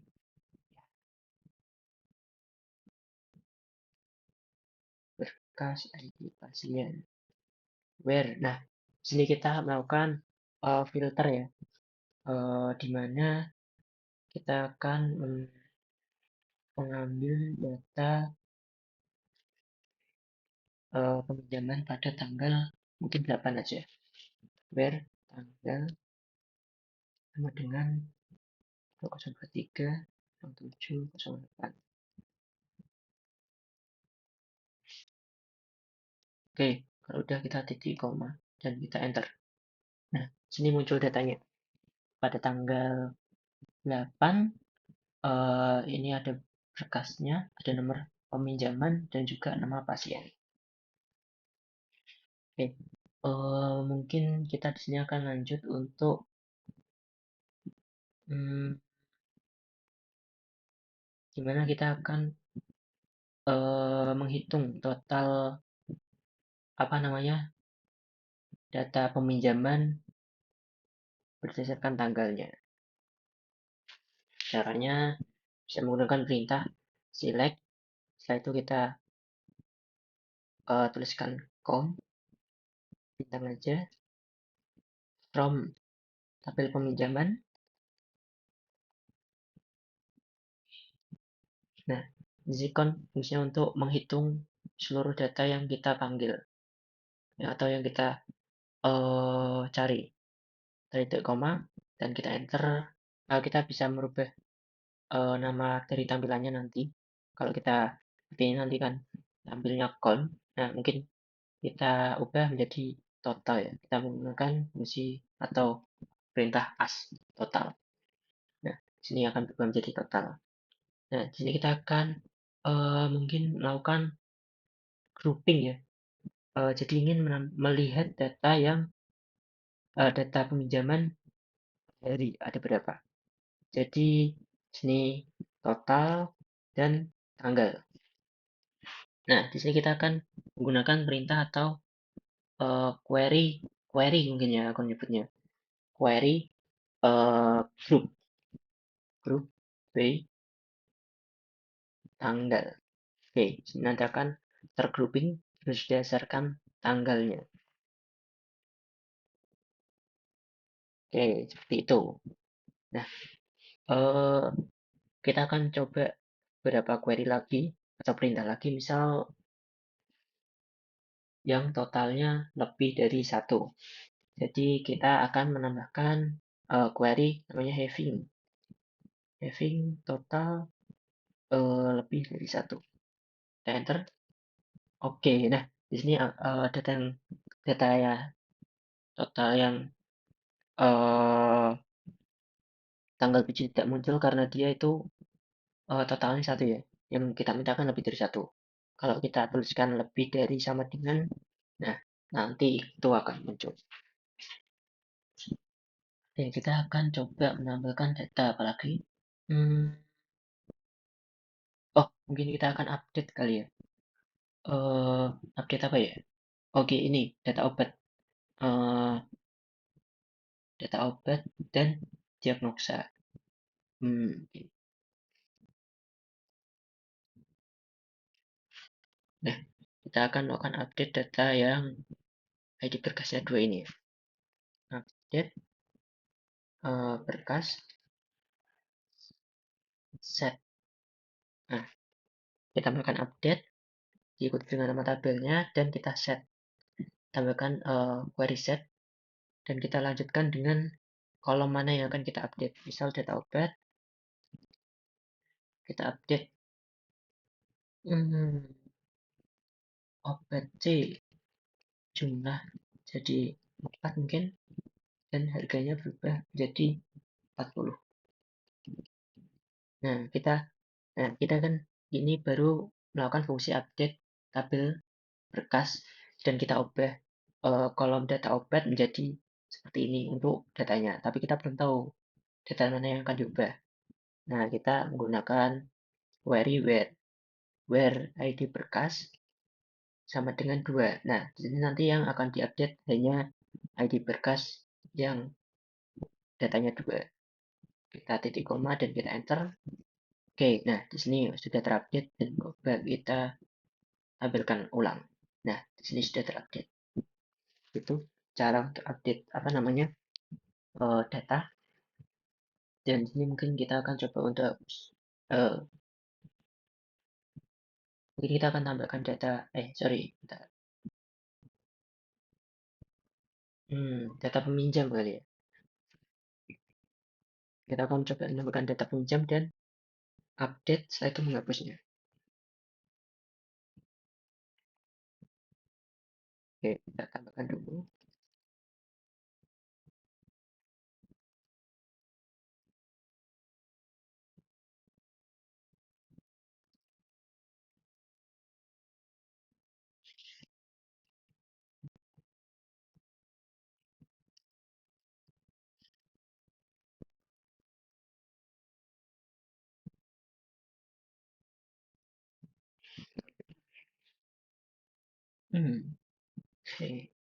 berkas ID pasien. Where? Nah, sini kita melakukan filter ya. Di mana kita akan mengambil data peminjaman pada tanggal mungkin 8 aja. Where tanggal sama dengan 2023 0708. Oke, kalau udah kita titik koma dan kita enter. Nah, sini muncul datanya. Pada tanggal 8 ini ada berkasnya, ada nomor peminjaman dan juga nama pasien. Oke, mungkin kita di sini akan lanjut untuk gimana kita akan menghitung total apa namanya data peminjaman berdasarkan tanggalnya. Caranya bisa menggunakan perintah select. Setelah itu kita tuliskan com bintang aja from tabel peminjaman. Nah, Zikon fungsinya untuk menghitung seluruh data yang kita panggil ya, atau yang kita cari. Dari titik koma dan kita enter. Kita bisa merubah nama dari tampilannya nanti. Kalau kita seperti ini nanti kan tampilnya con. Nah, mungkin kita ubah menjadi total ya. Kita menggunakan fungsi atau perintah as total. Nah, sini akan berubah menjadi total. Nah, di sini kita akan mungkin melakukan grouping ya. Jadi ingin melihat data yang data peminjaman dari ada berapa. Jadi sini total dan tanggal. Nah, di sini kita akan menggunakan perintah atau query mungkin ya aku nyebutnya. Query group by tanggal. Oke, nanti akan tergrouping berdasarkan tanggalnya. Oke, seperti itu. Nah, kita akan coba beberapa query lagi atau perintah lagi, misal yang totalnya lebih dari satu. Jadi kita akan menambahkan query namanya having total lebih dari satu. Kita enter. Oke, nah di sini data ya total yang uh, tanggal biji tidak muncul karena dia itu totalnya satu ya. Yang kita mintakan lebih dari satu. Kalau kita tuliskan lebih dari sama dengan, nah nanti itu akan muncul. Oke, kita akan coba menambahkan data apalagi. Mungkin kita akan update kali ya. Update apa ya? Oke, ini data obat. data obat, dan diagnosa. Nah, kita akan melakukan update data yang ID berkasnya 2 ini. Update berkas set. Nah, kita melakukan update, diikuti dengan nama tabelnya, dan kita set. Tambahkan query set, dan kita lanjutkan dengan kolom mana yang akan kita update. Misal data obat, kita update obat C jumlah jadi 4 mungkin, dan harganya berubah jadi 40. Nah, kita kan ini baru melakukan fungsi update tabel berkas, dan kita ubah kolom data obat menjadi seperti ini untuk datanya. Tapi kita belum tahu data mana yang akan diubah. Nah, kita menggunakan query where ID berkas sama dengan 2. Nah, di sini nanti yang akan diupdate hanya ID berkas yang datanya 2. Kita titik koma dan kita enter. Oke, nah di sini sudah terupdate dan coba kita tampilkan ulang. Nah, di sini sudah terupdate. Itu cara untuk update apa namanya data. Dan di sini mungkin kita akan coba untuk uh, mungkin kita akan tambahkan data. Data peminjam kali ya. Kita akan coba menambahkan data peminjam dan update setelah itu menghapusnya. Oke, kita tambahkan dulu. Oke.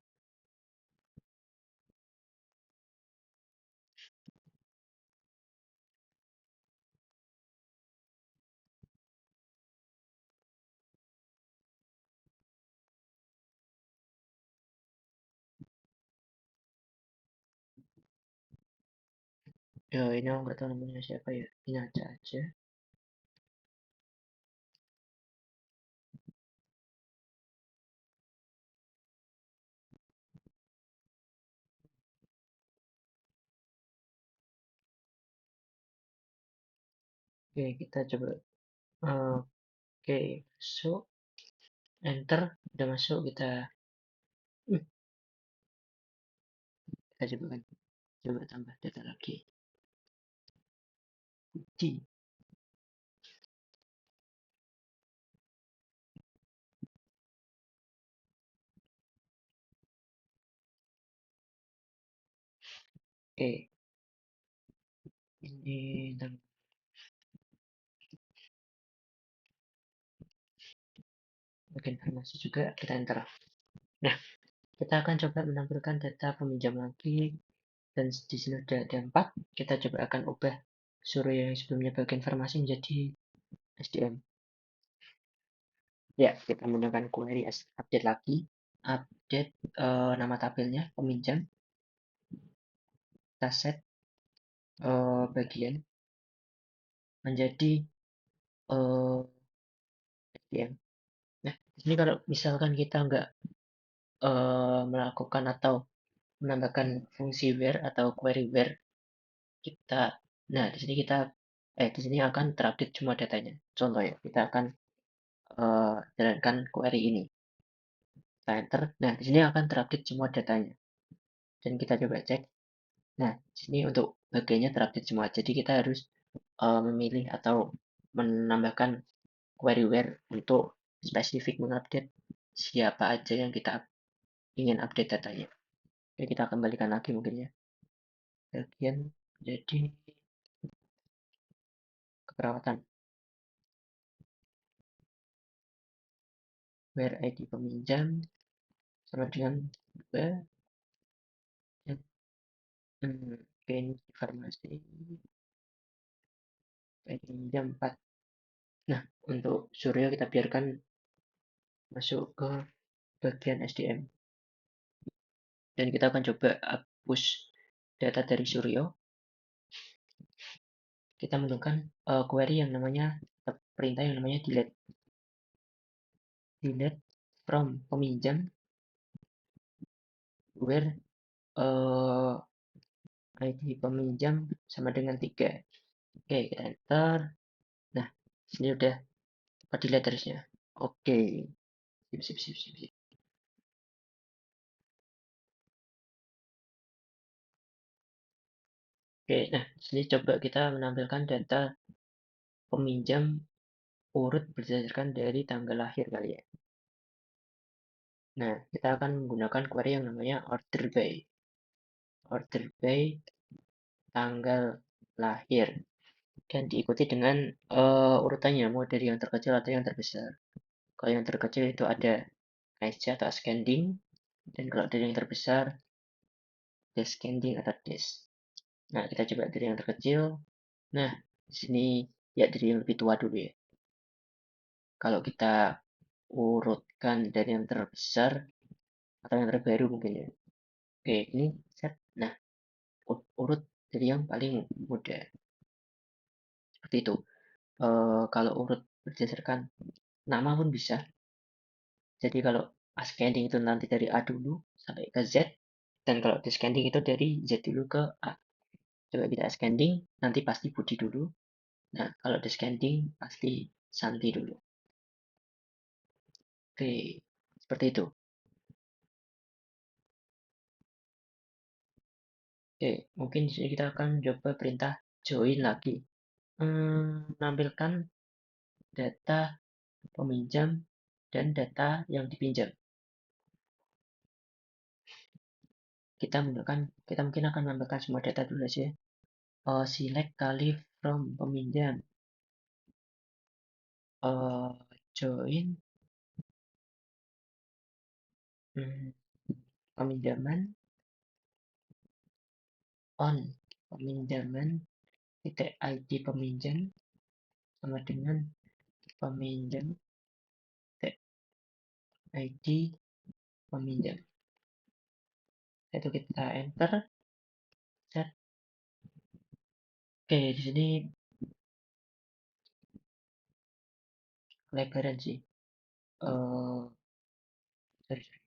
Ya, ini aku nggak tahu namanya siapa ya. Ini aja. Oke, kita coba. Oke, so enter, udah masuk. Kita coba tambah data lagi. Di. Oke, ini bagian informasi juga kita enter. Nah, kita akan coba menampilkan data peminjam lagi, dan di sini sudah ada 4. Kita coba akan ubah suruh yang sebelumnya bagian informasi menjadi SDM. Ya, kita menggunakan query update lagi. Update nama tabelnya peminjam. Kita set bagian menjadi SDM. Nah, di sini kalau misalkan kita nggak melakukan atau menambahkan fungsi where atau query where, kita nah di sini akan terupdate semua datanya. Contoh ya, kita akan jalankan query ini. Kita enter. Nah, di sini akan terupdate semua datanya. Dan kita coba cek. Nah, di sini untuk bagiannya terupdate semua. Jadi kita harus memilih atau menambahkan query where untuk spesifik mengupdate siapa aja yang kita ingin update datanya. Oke, kita kembalikan lagi mungkin ya. Bagian jadi keperawatan. Where ID peminjam sama dengan Oke, ini informasi jam 4. Nah, untuk Suryo kita biarkan masuk ke bagian SDM. Dan kita akan coba hapus data dari Suryo. Kita menemukan query yang namanya, perintah yang namanya delete. Delete from peminjam where ID peminjam sama dengan 3. Oke, kita enter. Nah, sini udah delete terusnya. Oke, sip, sip, sip, sip, sip. Oke, nah, sini coba kita menampilkan data peminjam urut berdasarkan dari tanggal lahir kali ya. Nah, kita akan menggunakan query yang namanya order by. Order by tanggal lahir. Dan diikuti dengan urutannya, mau dari yang terkecil atau yang terbesar. Kalau yang terkecil itu ada SC atau ascending, dan kalau dari yang terbesar, descending atau des. Nah, kita coba dari yang terkecil. Nah, di sini ya dari yang lebih tua dulu ya. Kalau kita urutkan dari yang terbesar atau yang terbaru mungkin ya. Oke, ini set. Nah, urut dari yang paling muda. Seperti itu. Kalau urut berdasarkan nama pun bisa. Jadi kalau ascending itu nanti dari A dulu sampai ke Z. Dan kalau descending itu dari Z dulu ke A. Coba kita ascending, nanti pasti Budi dulu. Nah, kalau descending pasti Santi dulu. Oke, seperti itu. Oke, mungkin di sini kita akan coba perintah join lagi. Menampilkan data peminjam dan data yang dipinjam. Kita mungkin akan menampilkan semua data dulu aja. Select kali from peminjam. Join peminjaman on peminjaman titik ID peminjam sama dengan peminjam titik ID peminjam. Itu kita enter. Set. Oke, di sini lebaran sih. Sorry, sorry.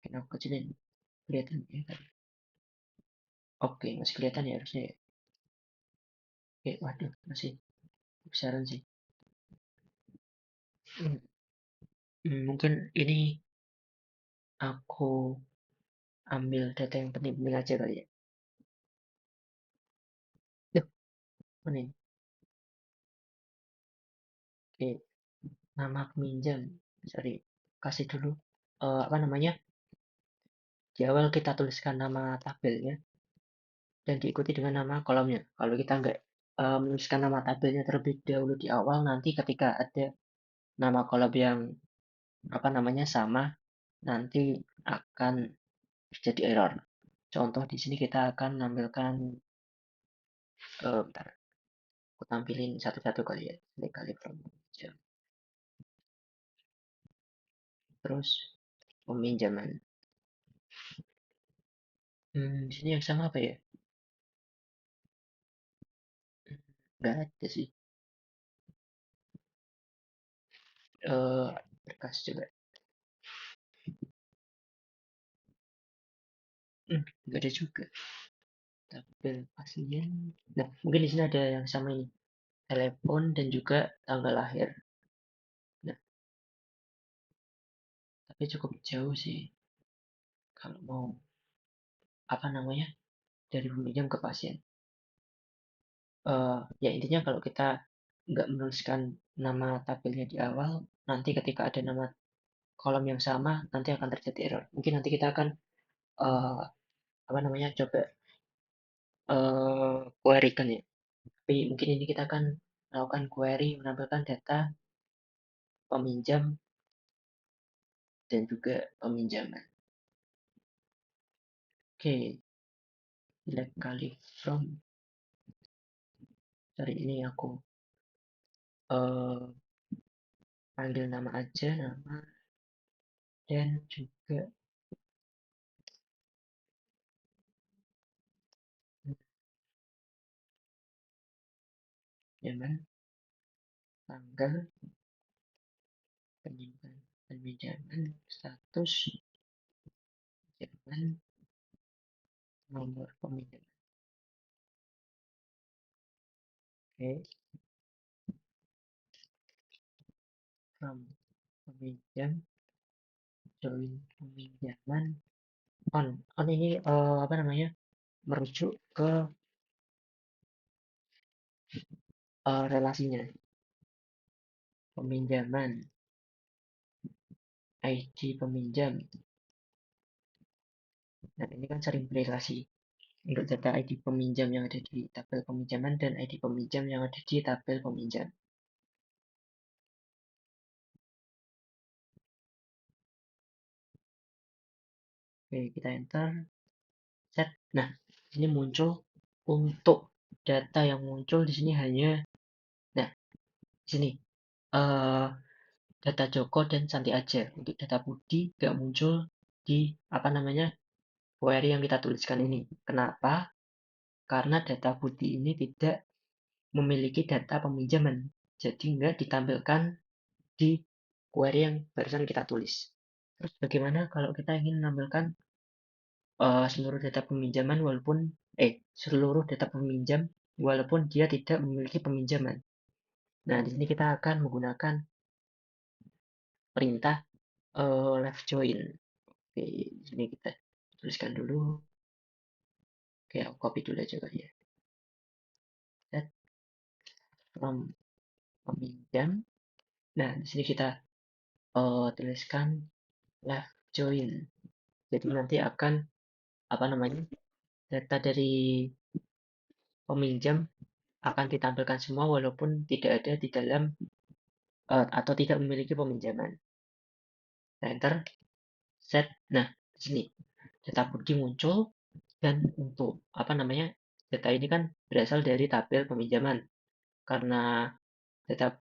Kenapa kecilin? Kelihatan ya tadi. Oke, masih kelihatan ya harusnya ya. Oke, waduh, masih besaran sih. Mungkin ini aku ambil data yang penting-penting aja kali ya. Duh, mana ini? Oke, nama peminjam. Sorry, kasih dulu. Apa namanya? Di awal kita tuliskan nama tabelnya dan diikuti dengan nama kolomnya. Kalau kita nggak menuliskan nama tabelnya terlebih dahulu di awal, nanti ketika ada nama kolom yang apa namanya sama, nanti akan terjadi error. Contoh di sini kita akan menampilkan, bentar, aku tampilin satu-satu kali ya, kali from peminjam. Terus peminjaman. Di sini yang sama apa ya? Nggak ada sih. Berkas coba. Nggak ada juga. Tabel pasien. Nah, mungkin di sini ada yang sama ini. Telepon dan juga tanggal lahir. Nah, tapi cukup jauh sih kalau mau apa namanya dari peminjam ke pasien. Ya intinya kalau kita nggak menuliskan nama tabelnya di awal, nanti ketika ada nama kolom yang sama, nanti akan terjadi error. Mungkin nanti kita akan uh, apa namanya coba query kan ya. Tapi mungkin ini kita akan melakukan query menampilkan data peminjam dan juga peminjaman. Oke, select kali from. Sorry, ini aku eh panggil nama aja, nama, dan juga zaman, tanggal, peminjaman, status, zaman, nomor peminjam. Oke, from peminjam, join peminjaman, on ini apa namanya, merujuk ke relasinya, peminjaman, ID peminjam. Nah, ini kan sering berrelasi untuk data ID peminjam yang ada di tabel peminjaman dan ID peminjam yang ada di tabel peminjam. Oke, kita enter, set. Nah, ini muncul untuk data yang muncul di sini hanya, nah, di sini eh data Joko dan Santi aja. Untuk data Budi nggak muncul di apa namanya query yang kita tuliskan ini. Kenapa? Karena data Budi ini tidak memiliki data peminjaman. Jadi nggak ditampilkan di query yang barusan kita tulis. Terus bagaimana kalau kita ingin menampilkan seluruh data peminjaman seluruh data peminjam walaupun dia tidak memiliki peminjaman. Nah, di sini kita akan menggunakan perintah left join. Oke, di sini kita tuliskan dulu. Oke, aku copy dulu aja kali ya. Set from peminjam. Nah, di sini kita tuliskan left join. Jadi nanti akan apa namanya data dari peminjam akan ditampilkan semua walaupun tidak ada di dalam atau tidak memiliki peminjaman. Nah, enter, set. Nah, di sini data Budi muncul dan untuk apa namanya data ini kan berasal dari tabel peminjaman karena data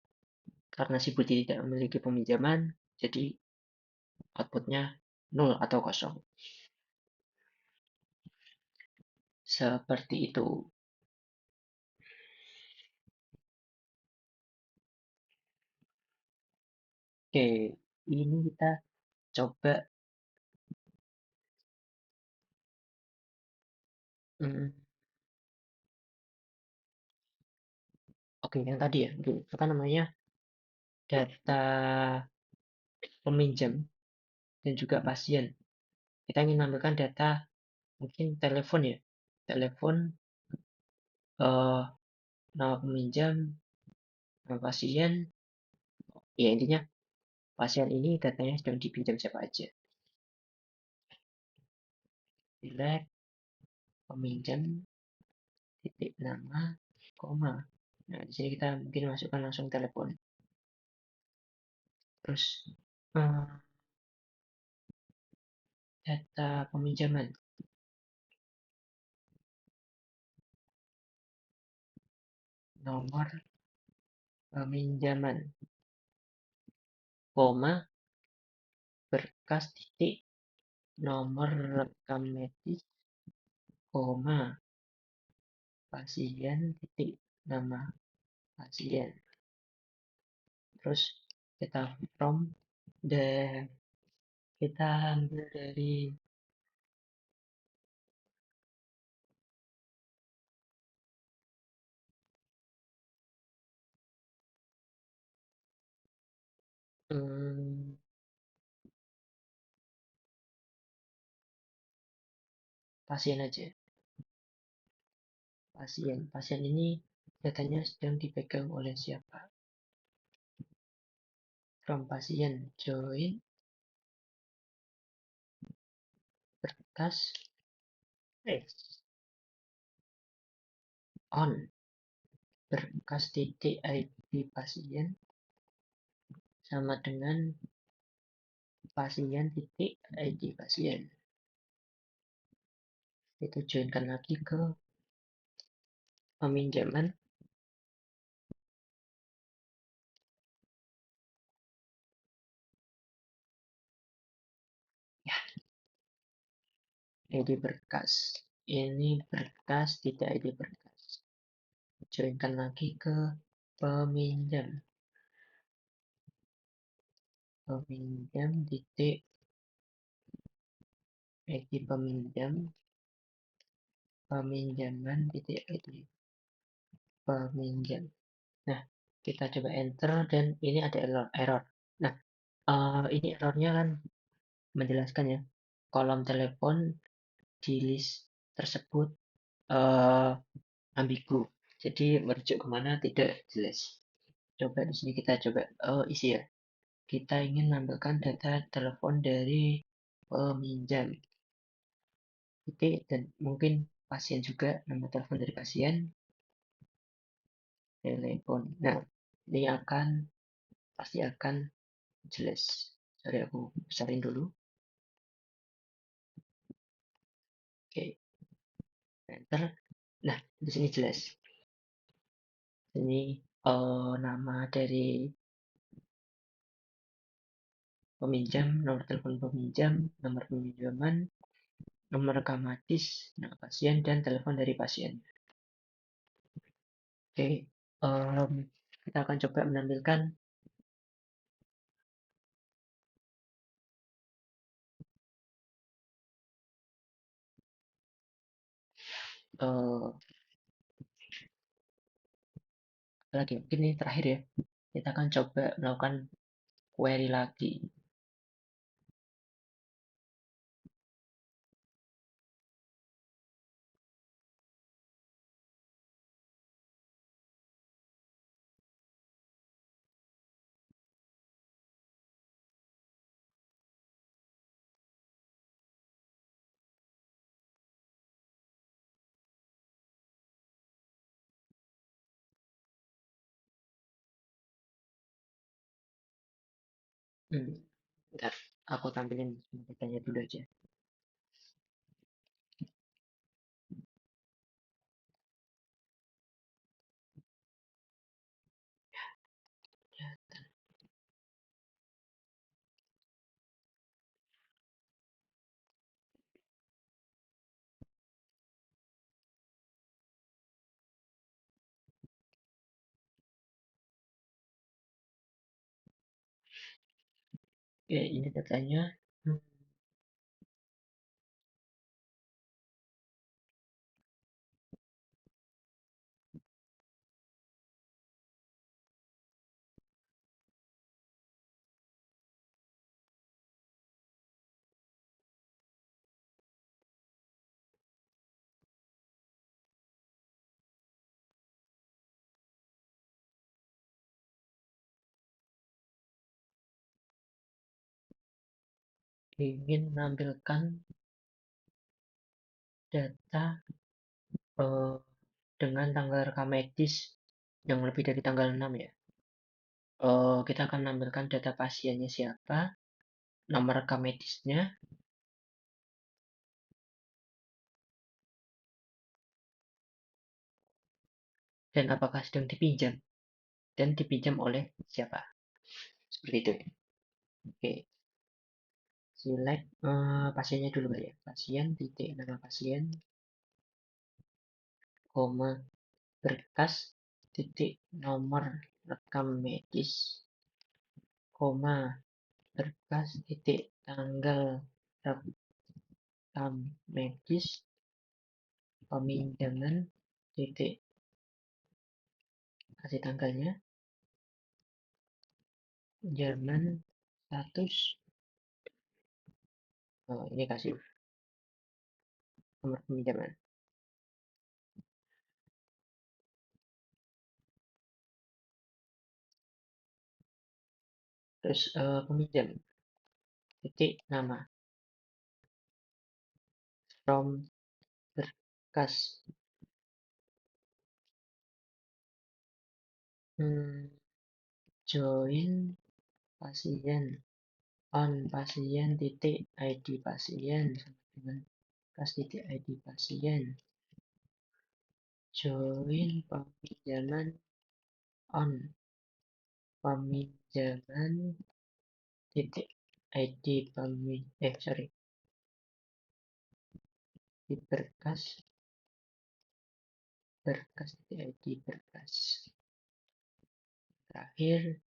karena si Budi tidak memiliki peminjaman, jadi outputnya 0 atau kosong. Seperti itu. Oke, ini kita coba. Hmm, oke, yang tadi ya, apa namanya data peminjam dan juga pasien. Kita ingin menampilkan data mungkin telepon ya, telepon, eh, nama peminjam, nama pasien. Ya intinya pasien ini datanya sedang dipinjam siapa aja. Select peminjam, titik nama, koma. Nah, di sini kita mungkin masukkan langsung telepon. Terus eh, data peminjaman, nomor peminjaman, koma, berkas titik, nomor rekam medis, koma, pasien titik nama pasien. Terus kita from dan kita ambil dari hmm, pasien aja. Pasien ini datanya sedang dipegang oleh siapa? From pasien join berkas on berkas titik ID pasien sama dengan pasien titik ID pasien. ditujukan lagi ke peminjaman. Ya, ID berkas. Ini berkas, tidak ID berkas. Joinkan lagi ke peminjam. Peminjam titik ID peminjam. Peminjaman titik ID peminjam. Nah, kita coba enter dan ini ada error. Nah, ini errornya kan menjelaskan ya, kolom telepon di list tersebut uh, ambigu. Jadi merujuk kemana tidak jelas. Coba di sini kita coba isi ya. Kita ingin menambahkan data telepon dari peminjam. Titik dan mungkin pasien juga, nomor telepon dari pasien, telepon. Nah, ini pasti akan jelas. Sorry, aku besarin dulu. Oke, enter. Nah, di sini jelas. Ini nama dari peminjam, nomor telepon peminjam, nomor peminjaman, nomor rekam medis, nama pasien, dan telepon dari pasien. Oke, kita akan coba menampilkan uh, lagi. Mungkin ini terakhir ya. Kita akan coba melakukan query lagi. Bentar, aku tampilin datanya dulu aja. Oke, ini datanya. Ingin menampilkan data eh, dengan tanggal rekam medis yang lebih dari tanggal 6 ya. Kita akan menampilkan data pasiennya siapa, nomor rekam medisnya, dan apakah sedang dipinjam, dan dipinjam oleh siapa. Seperti itu. Oke, select pasiennya dulu ya. Pasien, titik nama pasien, koma, berkas, titik nomor rekam medis, koma, berkas, titik tanggal rekam medis, peminjaman, titik kasih tanggalnya, Jerman, status, ini kasih nomor peminjaman. Terus peminjam, titik nama, from berkas, join pasien, on pasien titik ID pasien sama dengan berkas titik ID pasien, join peminjaman on, peminjaman titik ID di berkas titik ID berkas. Terakhir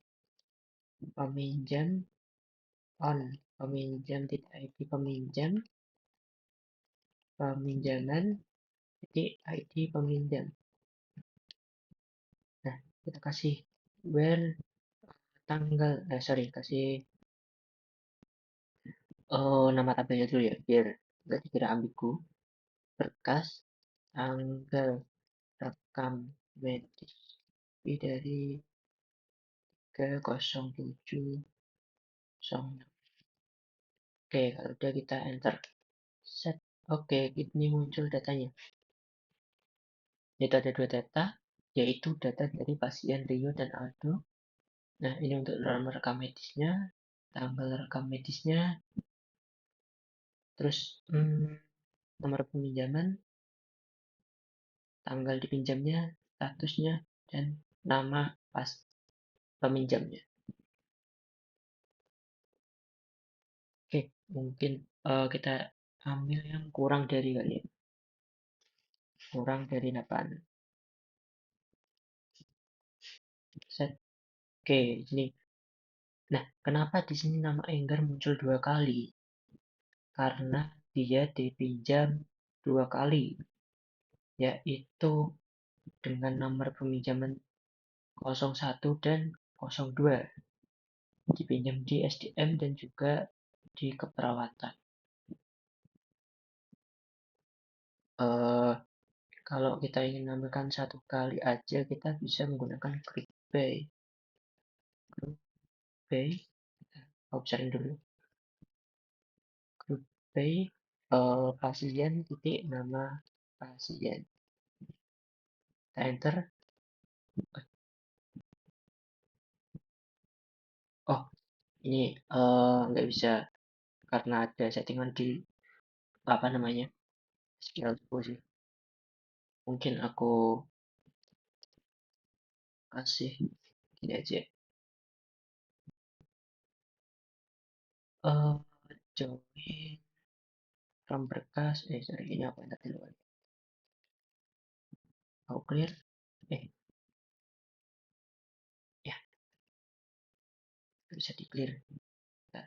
peminjam on, peminjam titik ID peminjaman titik ID peminjam. Nah, kita kasih where tanggal, kasih nama tabelnya dulu ya, biar nggak dikira ambigu. Berkas tanggal rekam medis lebih dari 30706. Oke, kalau udah kita enter set. Oke, ini muncul datanya. Itu ada dua data, yaitu data dari pasien Rio dan Aldo. Nah, ini untuk nomor rekam medisnya, tanggal rekam medisnya, terus nomor peminjaman, tanggal dipinjamnya, statusnya, dan nama pas peminjamnya. Oke, mungkin kita ambil yang kurang dari kali ya. Kurang dari 8. Set. Oke, ini. Nah, kenapa di sini nama Enggar muncul 2 kali? Karena dia dipinjam 2 kali, yaitu dengan nomor peminjaman 01 dan 02. Dipinjam di SDM dan juga di keperawatan. Kalau kita ingin menambahkan 1 kali aja, kita bisa menggunakan group by. Group by, observin dulu. Group by pasien titik nama pasien. Kita enter. Oh, ini nggak bisa karena ada settingan di apa namanya SQL sih. Mungkin aku kasih gini aja. Join from berkas. Sorry, ini aku enter dulu aja. Aku clear. Ya, bisa di clear. Bentar.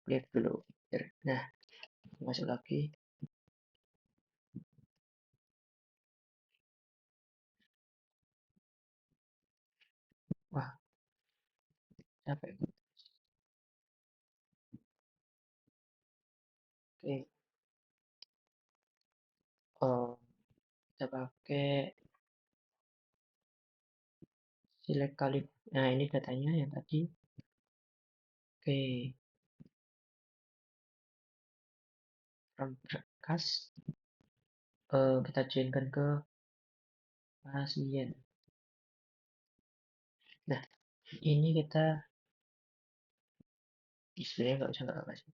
Clear dulu. Nah, masuk lagi. Wah, capek. Oke. Kita pakai select kali. Nah, ini datanya yang tadi. Oke. From berkas. Kita joinkan ke pasien. Nah, ini kita sebenarnya nggak usah nggak apa sih.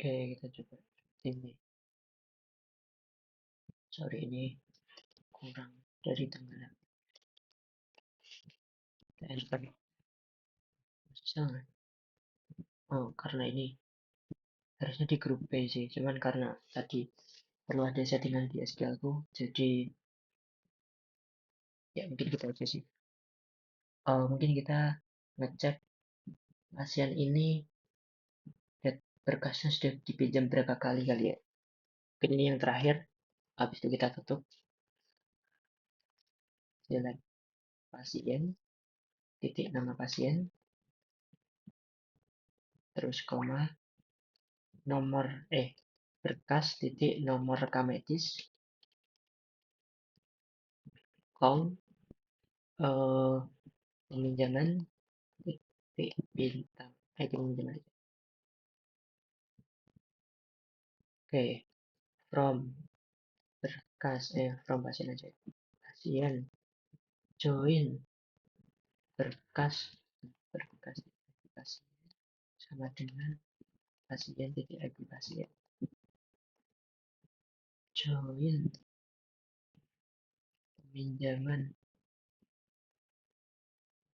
Oke, kita coba ini. Sorry, ini kurang dari tengah. Kita enter. Bisa. Oh, karena ini harusnya di grup B sih. Cuman karena tadi perlu ada settingan di SQL ku, jadi ya mungkin kita aja sih. Mungkin kita ngecek pasien ini berkasnya sudah dipinjam berapa kali kali ya. Mungkin ini yang terakhir. Habis itu kita tutup. Select pasien, titik nama pasien, terus koma, nomor berkas titik nomor rekam medis, count peminjaman titik bintang peminjaman aja. Oke, from berkas from pasien aja. Pasien join berkas berkas pasien sama dengan pasien titik ID pasien join peminjaman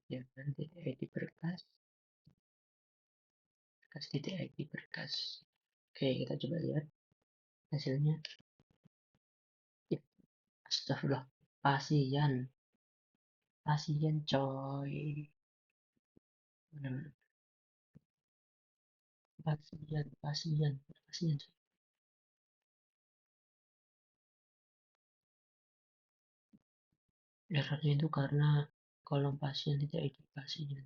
jangan titik ID berkas titik ID berkas. Oke, kita coba lihat hasilnya. Astagfirullah, pasien coy, benar pasien. Errornya itu karena kolom pasien tidak ID pasien.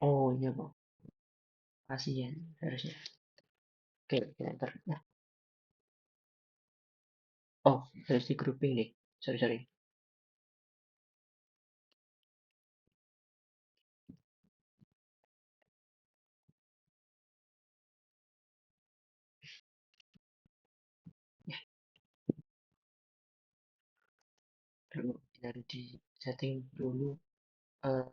Oh iya kok, pasien harusnya. Oke, kita enter. Nah, oh harus di grouping nih. Sorry. Ya, perlu dari di setting dulu. eh,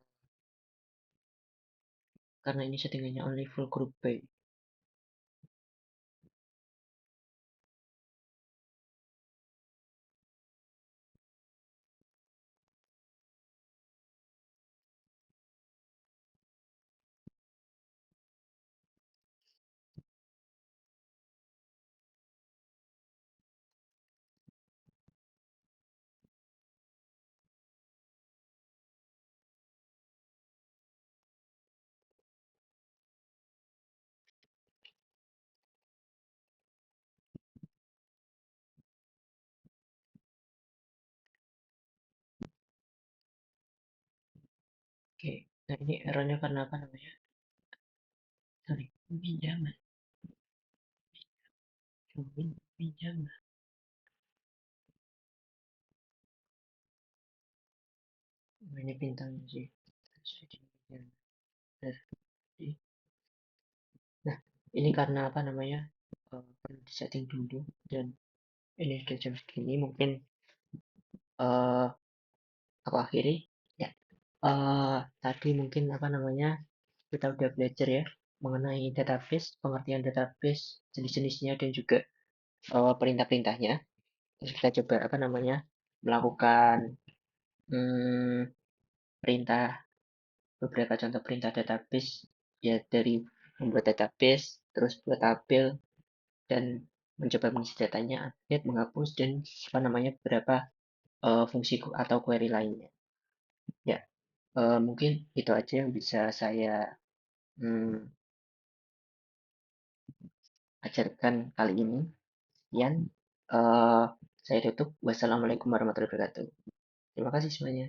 karena ini settingannya only full group by. Oke, nah ini errornya karena apa namanya? Sorry, pinjaman, pinjaman. Oh, ini bintangnya sih. Nah, ini karena apa namanya? Perlu disetting dulu dan ini sudah jam segini mungkin eh aku akhiri ya. Tadi mungkin apa namanya? Kita udah belajar ya mengenai database, pengertian database, jenis-jenisnya dan juga perintah-perintahnya. Terus kita coba apa namanya? Melakukan hmm, perintah beberapa contoh perintah database ya dari membuat database, terus buat tabel dan mencoba mengisi datanya, update, menghapus dan apa namanya beberapa fungsi atau query lainnya. Ya, mungkin itu aja yang bisa saya hmm, ajarkan kali ini. Sekian, saya tutup. Wassalamualaikum warahmatullahi wabarakatuh. Terima kasih semuanya.